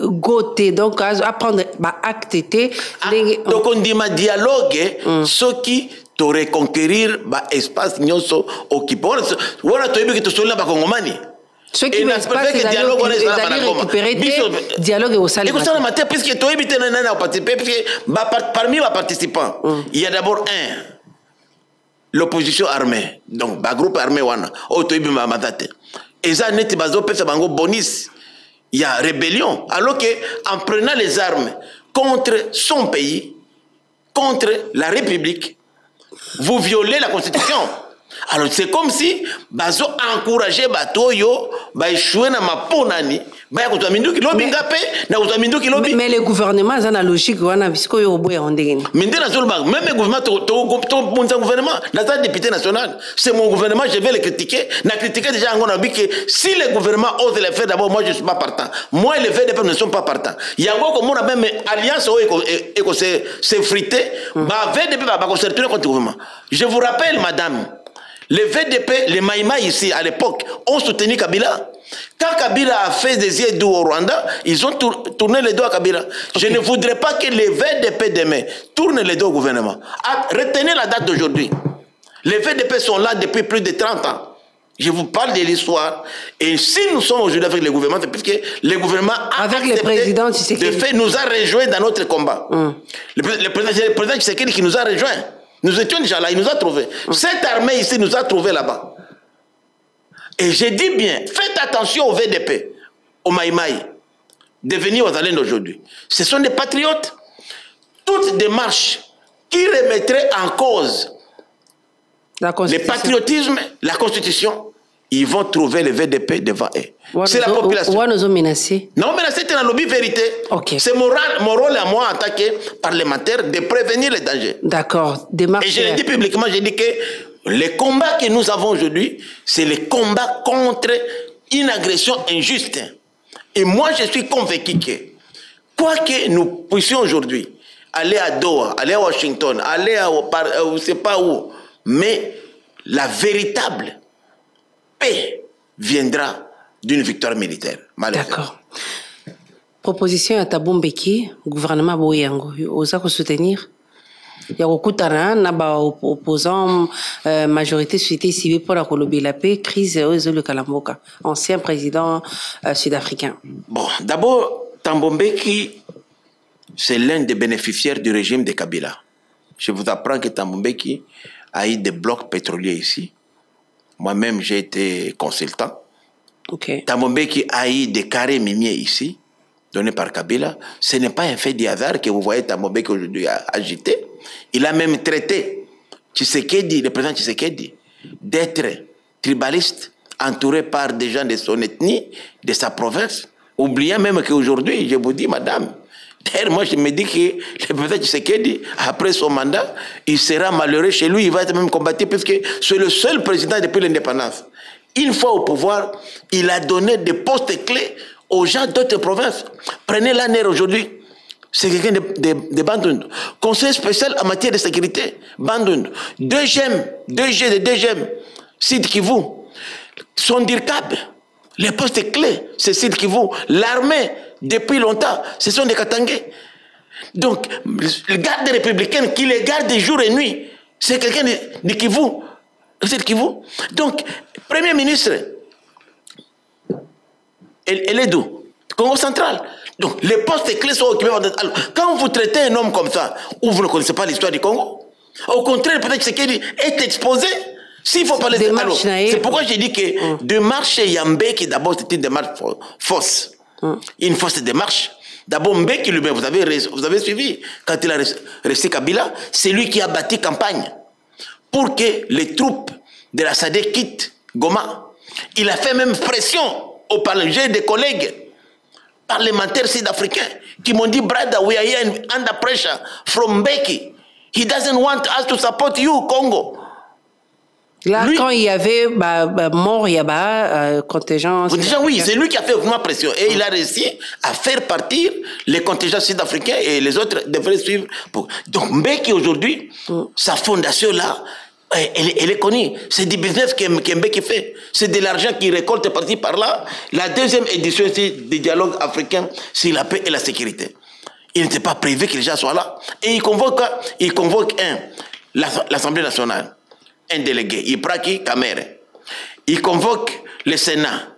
C: Goté, donc, apprendre, acte.
D: Donc, on dit, ma dialogue, ceux qui t'auraient conquérir, espace, nyoso, occupé. On a trouvé que tu sois là, Congomani.
C: Ceux qui n'ont pas récupérer dialogue au salaire.
D: Et ça, puisque tu as évité de participer, parmi les participants, il y a d'abord l'opposition armée, donc le groupe armé wana otoibi mamadate eza neti bazo pesa bango bonus, il y a rébellion alors que en prenant les armes contre son pays, contre la République, vous violez la Constitution. Alors c'est comme si bazo encourager batoyo ba échouer na maponani ba ko minduki lobi ngape na ko minduki lobi.
C: Mais le gouvernement a la logique wana bisiko yo boya ondengeni.
D: Mindena zolba même le gouvernement mon gouvernement na député national, c'est mon gouvernement, je vais le critiquer, na critiquer déjà ngona bi que si le gouvernement ose le faire d'abord, moi je suis pas partant. Moi les VDP ne sont pas partants. Yango comme on a même alliance et que c'est frité, ba VDP ba ko servir contre le gouvernement. Je vous rappelle madame, les VDP, les Maïmaï ici, à l'époque, ont soutenu Kabila. Quand Kabila a fait des yeux doux au Rwanda, ils ont tourné les dos à Kabila. Okay. Je ne voudrais pas que les VDP demain tournent les dos au gouvernement. Retenez la date d'aujourd'hui. Les VDP sont là depuis plus de 30 ans. Je vous parle de l'histoire. Et si nous sommes aujourd'hui avec le gouvernement, c'est puisque le gouvernement a
C: avec le président Tshisekedi,
D: de fait, nous a rejoints dans notre combat. Le président Tshisekedi qui nous a rejoints. Nous étions déjà là, il nous a trouvés. Cette armée ici nous a trouvés là-bas. Et j'ai dit bien, faites attention aux VDP, aux Maïmaï, devenir aux Alens d'aujourd'hui. Ce sont des patriotes. Toute démarche qui remettrait en cause le patriotisme, la Constitution, ils vont trouver les VDP devant eux. C'est la population.
C: Où nous ont menacé?
D: Non, menacé, c'est un lobby vérité.
C: Okay.
D: C'est mon rôle à moi, en tant que parlementaire, de prévenir les dangers.
C: D'accord.
D: Et je l'ai dit publiquement, j'ai dit que les combats que nous avons aujourd'hui, c'est les combats contre une agression injuste. Et moi, je suis convaincu que, quoi que nous puissions aujourd'hui aller à Doha, aller à Washington, aller à je ne sais pas où, mais la paix viendra d'une victoire militaire.
C: D'accord. Proposition à Tabombeki, gouvernement Boyango, osa soutenir. Il y a beaucoup de opposants, majorité société civile pour la Colombie, la paix, crise le Kalamboka, ancien président sud-africain.
D: Bon, d'abord, Tambombeki, c'est l'un des bénéficiaires du régime de Kabila. Je vous apprends que Tambombeki a eu des blocs pétroliers ici. Moi-même, j'ai été consultant.
C: Okay.
D: Thabo Mbeki a eu des carrés miniers ici, donnés par Kabila. Ce n'est pas un fait du hasard que vous voyez Thabo Mbeki aujourd'hui agité. Il a même traité Tshisekedi, le président Tshisekedi, d'être tribaliste, entouré par des gens de son ethnie, de sa province, oubliant même qu'aujourd'hui, je vous dis, madame, d'ailleurs, moi je me dis que le président Tshisekedi, après son mandat, il sera malheureux chez lui, il va être même combattu, puisque c'est le seul président depuis l'indépendance. Une fois au pouvoir, il a donné des postes clés aux gens d'autres provinces. Prenez l'ANER aujourd'hui. C'est quelqu'un de Bandung. Conseil spécial en matière de sécurité, Bandung. Deuxième, Sud Kivu. Son DIRCAB, les postes clés, c'est Sud Kivu. L'armée, depuis longtemps, ce sont des Katangais. Donc, le garde républicain qui les garde jour et nuit, c'est quelqu'un de Kivu. Sud Kivu. Donc, Premier ministre, elle est d'où? Congo central. Donc, les postes clés sont occupés par... Alors, quand vous traitez un homme comme ça, ou vous ne connaissez pas l'histoire du Congo, au contraire, peut-être que qu'il est exposé. S'il faut parler de... Alors, c'est pourquoi j'ai dit que démarche Yambeki, d'abord, c'est une démarche fausse. Une fausse démarche. D'abord, Mbeki lui-même, vous avez suivi, quand il a resté Kabila, c'est lui qui a bâti campagne pour que les troupes de la SADC quittent Goma. Il a fait même pression au Parlement. J'ai des collègues parlementaires sud-africains qui m'ont dit, brother, we are here under pressure from Mbeki. He doesn't want us to support you, Congo.
C: Là, lui, quand il y avait mort, il y a contingent...
D: Déjà, oui, c'est lui qui a fait vraiment pression. Et il a réussi à faire partir les contingents sud-africains et les autres devraient suivre. Donc, Mbeki, aujourd'hui, sa fondation-là, elle est connue. C'est du business qu'Mbeki fait. C'est de l'argent qu'il récolte par-ci, par-là. La deuxième édition ici du dialogue africain sur la paix et la sécurité. Il n'était pas prévu que les gens soient là. Et il convoque l'Assemblée nationale. Un délégué. Il prend qui? Kamere. Il convoque le Sénat.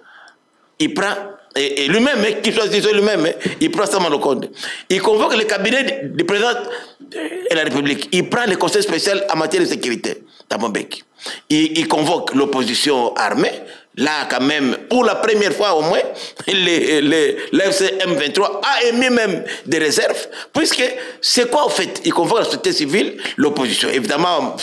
D: Il prend, et lui-même, qui choisit lui-même, il prend Sama Lokonde. Il convoque le cabinet du président de la République. Il prend le conseil spécial en matière de sécurité, Thabo Mbeki. Il convoque l'opposition armée. Là, quand même, pour la première fois au moins, l'FC M23 a émis même des réserves, puisque c'est quoi, en fait? Il convoque la société civile, l'opposition. Évidemment,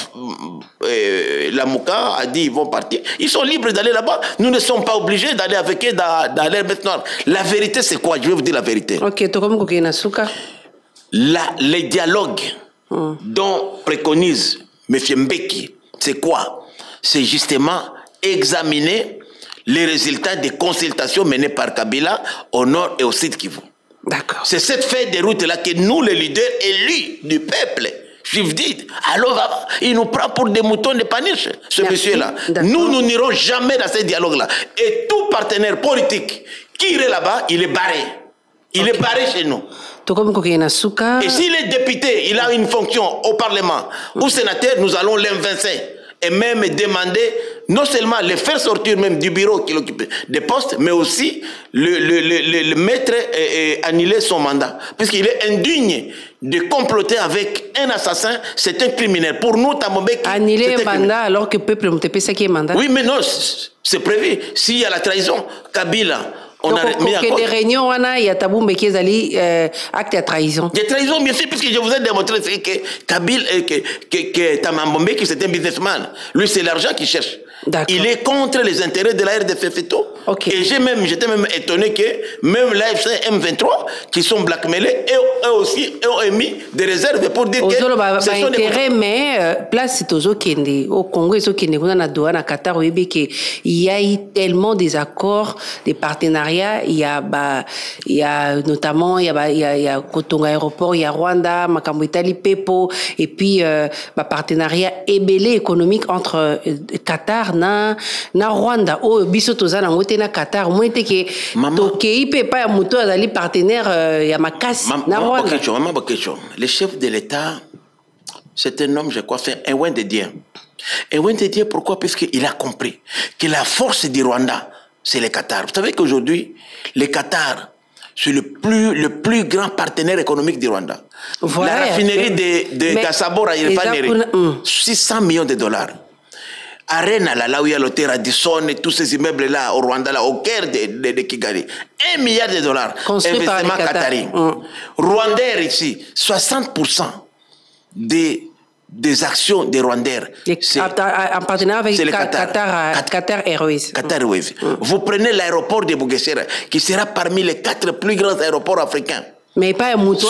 D: la Mouka a dit ils vont partir. Ils sont libres d'aller là-bas. Nous ne sommes pas obligés d'aller avec eux dans l'air maintenant. La vérité, c'est quoi? Je vais vous dire la vérité.
C: Ok,
D: les dialogues dont préconise M. Mbeki, c'est quoi? C'est justement examiner les résultats des consultations menées par Kabila au nord et au sud Kivu.
C: D'accord.
D: C'est cette feuille de route-là que nous, les leaders élus du peuple, je vous dis, alors il nous prend pour des moutons de paniche, ce monsieur-là. Nous n'irons jamais dans ce dialogue-là. Et tout partenaire politique qui irait là-bas, il est barré. Il est barré chez nous. Et s'il est député, il a une fonction au Parlement ou sénateur, nous allons l'invincer. Et même demander, non seulement le faire sortir même du bureau qu'il occupe des postes, mais aussi le mettre et annuler son mandat. Puisqu'il est indigne de comploter avec un assassin, c'est un criminel. Pour nous, Thabo Mbeki...
C: Annuler un mandat alors que le peuple n'a pas qui est mandat.
D: Oui, mais non, c'est prévu. S'il y a la trahison, Kabila... On a mis à
C: des réunions, il y a Thabo Mbeki acte de trahison.
D: De trahison, bien sûr, puisque je vous ai démontré que Kabila, que Thabo Mbeki, c'est un businessman. Lui, c'est l'argent qu'il cherche. Il est contre les intérêts de la RDF Feto.
C: Okay.
D: Et j'étais même étonné que même l'AFC M23, qui sont blackmailés, eux aussi ont émis des réserves pour dire que...
C: Ce sont intérêt, mais place au Congo, à Qatar, il y a eu tellement des accords, des partenariats. Il y a notamment, il y a Kotonga Aéroport, il y a Rwanda, Makambo Italie, Pepo, et puis partenariat ébélé économique entre Qatar na Rwanda. Oh, biso toza na ngote na Qatar. Moi était que tokei pe pa ya muto azali partenaire ya makasi na Rwanda.
D: Maman question. Le chef de l'État, c'est un homme, je crois, c'est un loin de Dieu. Un loin de Dieu, pourquoi? Parce qu'il a compris que la force du Rwanda, c'est le Qatar. Vous savez qu'aujourd'hui, le Qatar, c'est le plus grand partenaire économique du Rwanda. Voilà, la raffinerie de Gassabora, il refinerie, 600 millions de dollars. Arena, là où il y a l'hôtel Radisson et tous ces immeubles-là au Rwanda, là, au cœur de Kigali. $1 milliard.
C: Construit par
D: Investissement qatari. Rwandais ici, 60% des actions des Rwandais.
C: En partenariat avec Qatar Airways.
D: Qatar Airways. Vous prenez l'aéroport de Bugesera, qui sera parmi les 4 plus grands aéroports africains.
C: Mais pas un mouton,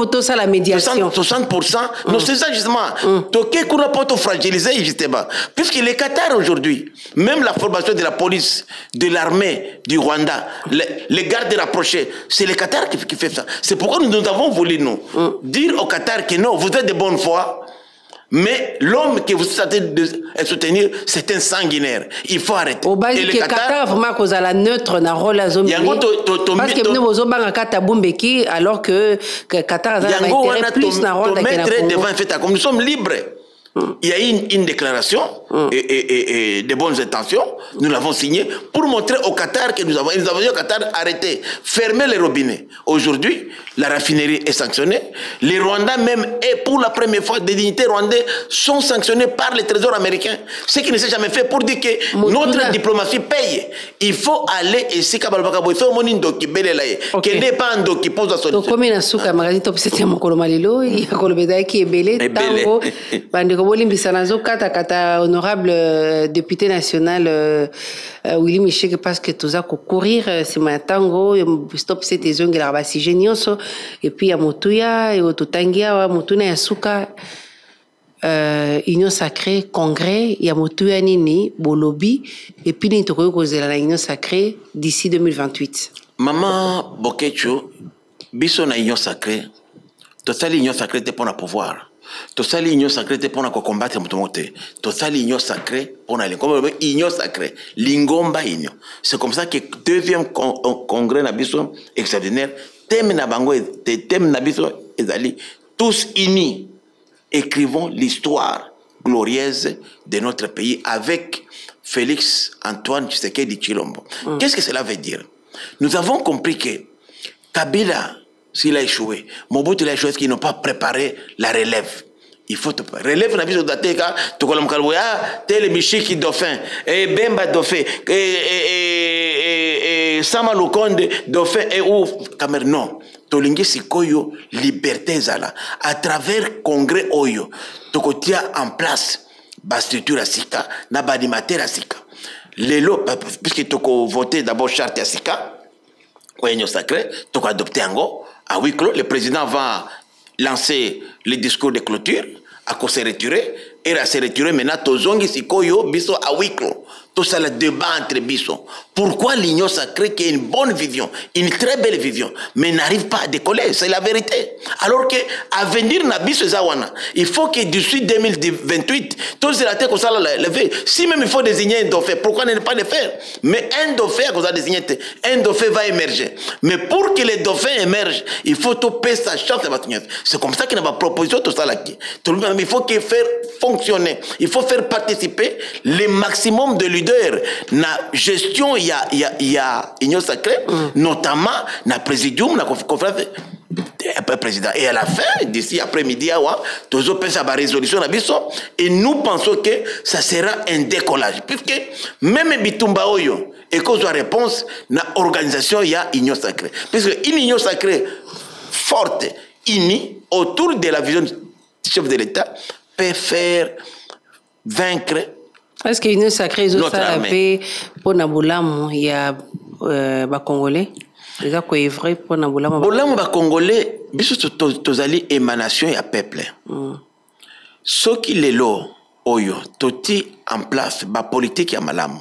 C: pour ça la médiation.
D: 60%, non, c'est ça justement. Toké qu'on n'a pas tout fragilisé, justement. Puisque les Qatar aujourd'hui, même la formation de la police, de l'armée du Rwanda, les gardes rapprochés, c'est les Qatar qui fait ça. C'est pourquoi nous avons voulu, nous, dire au Qatar que non, vous êtes de bonne foi. Mais l'homme que vous êtes de soutenir, c'est un sanguinaire. Il faut arrêter.
C: Au bas du Qatar, vraiment, cause à la neutre, na rôle à zone. Parce que nous avons un Qatar Bumbeki, alors que Qatar a intérêt plus na rôle
D: de nous sommes libres. Il y a une déclaration et de bonnes intentions. Nous l'avons signée pour montrer au Qatar que nous avons dit au Qatar arrêtez, fermez les robinets. Aujourd'hui, la raffinerie est sanctionnée. Les Rwandais même, et pour la première fois, des dignités rwandais sont sanctionnés par le Trésor américain. Ce qui ne s'est jamais fait pour dire que notre diplomatie paye. Il faut aller ici, Kabalbakabo, il faut au Monindo qui belelaye, qui n'est pas un do qui pose la solution.
C: Donc, comme il y a un souk à Magazine Top 7, il y a un Kolomalilo, il y a un Kolobeda qui est belé, tango, kata honorable député national Willy Michel parce que tout ça courir c'est ma tango stop c'était zongi la basi genioso et puis ya motuya et ototangia wa mutuna ya suka union sacrée congrès ya motuya nini bolobi et puis ni tokoyo kozela la union sacrée d'ici 2028.
D: Maman Bokecho biso na union sacrée totali union sacrée te pour pouvoir. Tout ça, l'union sacrée, c'est pour combattre mon moté. Tout ça, l'union sacrée, pour aller. Comme l'union sacrée, l'ingomba union. C'est comme ça que le deuxième congrès nabiso extraordinaire, thème nabango, thème nabiso ezali, tous unis, écrivons l'histoire glorieuse de notre pays avec Félix Antoine Tshisekedi Tshilombo. Qu'est-ce que cela veut dire? Nous avons compris que Kabila, s'il a échoué, Mobutu il a échoué parce qu'ils n'ont pas préparé la relève. Il faut relève la vie de Dateka, tu connais le tel Michiki Dauphin, et Bemba Dauphin, et Sama Lukonde Dauphin, et ou Cameroun. Non, Tolingi Sikoyo, liberté Zala. À travers Congrès Oyo, Tokotia en place, la structure à Sika, na banimateur à Sika. Lelo, puisque Toko voté d'abord charte à Sika, Union sacrée, Toko adopté Ango. À huis clos, le président va lancer le discours de clôture, à quoi se retirer, et à se retirer maintenant, Tozongi Sikoyo, Biso à huis clos. Tout ça, le débat entre Biso. Pourquoi l'union sacrée qui a une bonne vision, une très belle vision, mais n'arrive pas à décoller? C'est la vérité. Alors que, à venir, Biso Zawana, il faut que d'ici 2028, tous les ratés comme ça, lever. Si même il faut désigner un dauphin, pourquoi ne pas le faire? Mais un dauphin, qu'on a désigné, un dauphin va émerger. Mais pour que les dauphins émergent, il faut tout payer sa chance. C'est comme ça qu'il y a une proposition, tout ça là. Il faut qu'il faire fonctionner. Il faut faire participer le maximum de leaders. Na gestion, il y a union sacrée, notamment na présidium, na conférence président. Et à la fin, d'ici après-midi, tous les pensent à la résolution et nous pensons que ça sera un décollage. Puisque même Bitumba Oyo, et qu'on soit réponse, na organisation, il y a union sacrée. Puisque une union sacrée forte, unie, autour de la vision du chef de l'État, peut faire vaincre.
C: Est-ce qu'il y a une sacrée la paix pour Naboulam? Il y a des Congolais. Les gens qui sont vrais pour Naboulam.
D: Les Congolais, ils ont émanation et peuple. Ce qui est là, toti en place, la politique est malam.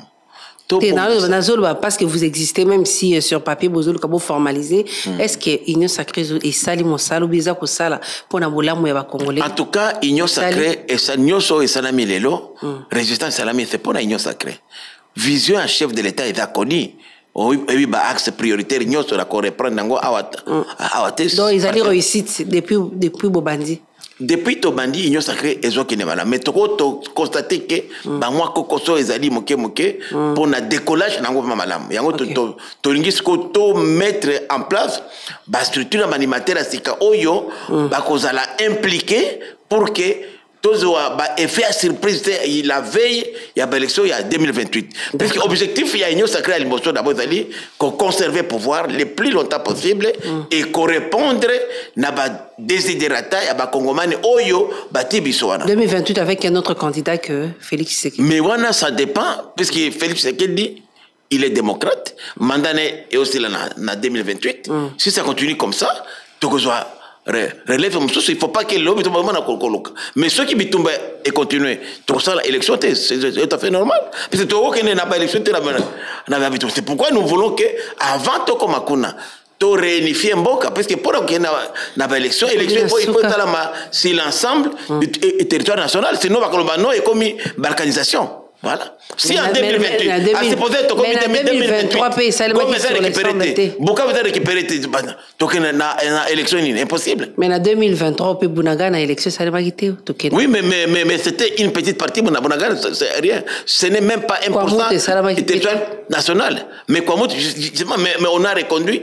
C: Parce que vous existez, même si sur papier, vous avez formalisé, est-ce que l'union sacrée est salimo salo bizarre pour ça pour Naboulam et les Congolais?
D: En tout cas, l'union sacrée et Sanyoso et Salami Lelo, résistance Salami, c'est pour l'union sacrée. Vision en chef de l'État est connu. Oui, bah axe prioritaire, l'union sur la reprendre dans Awate.
C: Donc ils allaient réussir depuis Bobandi.
D: Depuis Tobandi, l'union sacrée est qui n'est pas là. Mais tu constater que moi, Kokoso est allé moquer pour le décollage dans le malam. Il y a un mettre en place la structure animateur à Sika Oyo, impliqué pour que effet à surprise, la veille, il y a l'élection, il y a 2028. Parce que l'objectif, il y a une sacrée à l'émotion d'abord, c'est-à-dire qu'on conserve le pouvoir le plus longtemps possible et qu'on réponde à désidérata, à Congomani, Oyo, Bati Bissoana.
C: 2028 avec un autre candidat que Félix Tshisekedi.
D: Mais voilà, ça dépend, puisque Félix Tshisekedi, il est démocrate, mandat est aussi là en 2028. Si ça continue comme ça, tu relève, il ne faut pas que l'homme soit. Mais ceux qui bitumba et continuent, tout ça, l'élection, c'est tout à fait normal. Parce que tout le monde n'a pas d'élection, c'est pourquoi nous voulons que, avant tout comme Akuna, tu réunifies Mboka. Parce que pour qu'il y ait une élection, il faut être sur l'ensemble du territoire national. Sinon, il y a comme une balkanisation. Voilà. Si en 2028, à se poser, tu comme 2023, comme ça récupéré, beaucoup de récupéré, donc une élection impossible.
C: Mais en 2023, puis Bunaga na élection, ça va quitter.
D: Oui, mais c'était une petite partie. Bunaga, c'est rien. Ce n'est même pas 1% du territoire national. Mais on a reconduit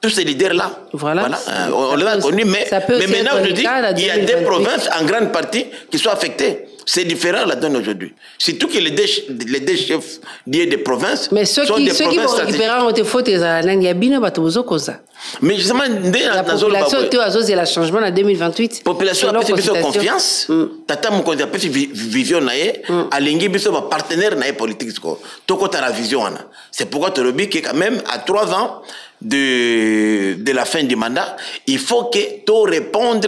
D: tous ces leaders-là. Voilà. On les a reconnus, mais maintenant, je dis, il y a des provinces en grande partie qui sont affectées. C'est différent la donne aujourd'hui. Surtout que les deux chefs des provinces.
C: Mais ceux qui vont récupérer ont été fautes, il y a bien des ça.
D: Mais justement,
C: la population a la changement en 2028.
D: La population a plus de confiance. Tata mon candidat a vision naie, a l'ingé biso va partenaire naie politique sko. Toko ta la vision ana. C'est pourquoi tu le dis que quand même à 3 ans de la fin du mandat, il faut que tu répondes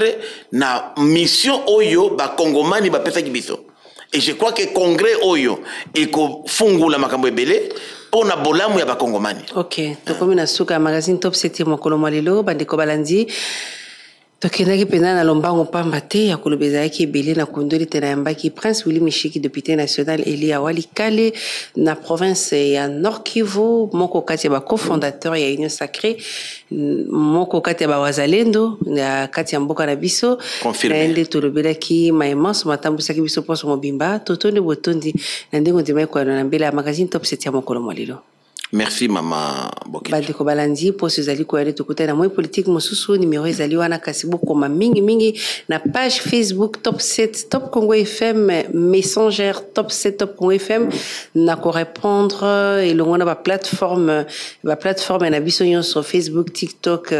D: na mission oyo ba Congomani ba pesa kibiso. Et je crois que congrès oyo et ko fungula makambo ebele pour na bolamu ya ba Congomani.
C: OK, to komi na suka magazine Top 7 mokolo malelo bandeko balandi. Tokendaki pena na lombango pamba te ya kolobeza yaki ebele na kondoli te na yambaki Prince Willy Mishiki député national Eli Awali Kale na province ya Nord Kivu moko kati ya ba cofondateur ya Union Sacrée moko kati ya ba wazalendo na kati ya mboka na biso na ende tolobelaki maimans matambusaki biso poso mobimba totonde botondi na ndengo ndima kwa na mbele ya magazine Top 7 ya mokolo molelo.
D: Merci Maman Bokecho.
C: Bandeko balandi pour ces ali ko yale tokuta na moi politique mosusu numéro ezali wana kasi bokoma mingi na page Facebook Top 7 Top Congo FM Messenger Top 7 Top Congo FM na ko répondre et le ngona ba plateforme na biso sur Facebook TikTok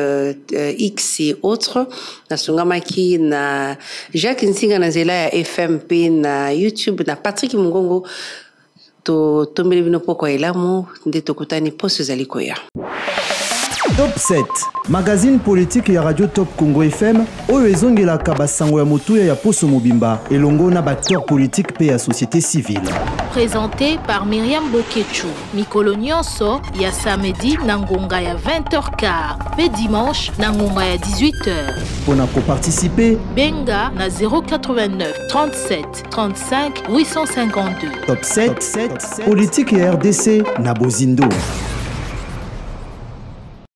C: X et autres na songamaki na Jacques Nsinga na zela ya FMP na YouTube na Patrick Mungongo to tombele bino poko elamu nde tokutani poso zali koya.
A: Top 7 magazine politique ya Radio Top Congo FM oyo ezongelaka basango ya motuya ya poso mobimba elongo na bateur politique pe ya société civile.
B: Présenté par Myriam Bokechu. Mikolo nyonso ya samedi na ngonga ya 20h15 pe dimanche na ngonga ya 18h.
A: Pona ko participer
B: benga na 089 37 35 852.
A: Top 7 politique ya RDC na Bozindo.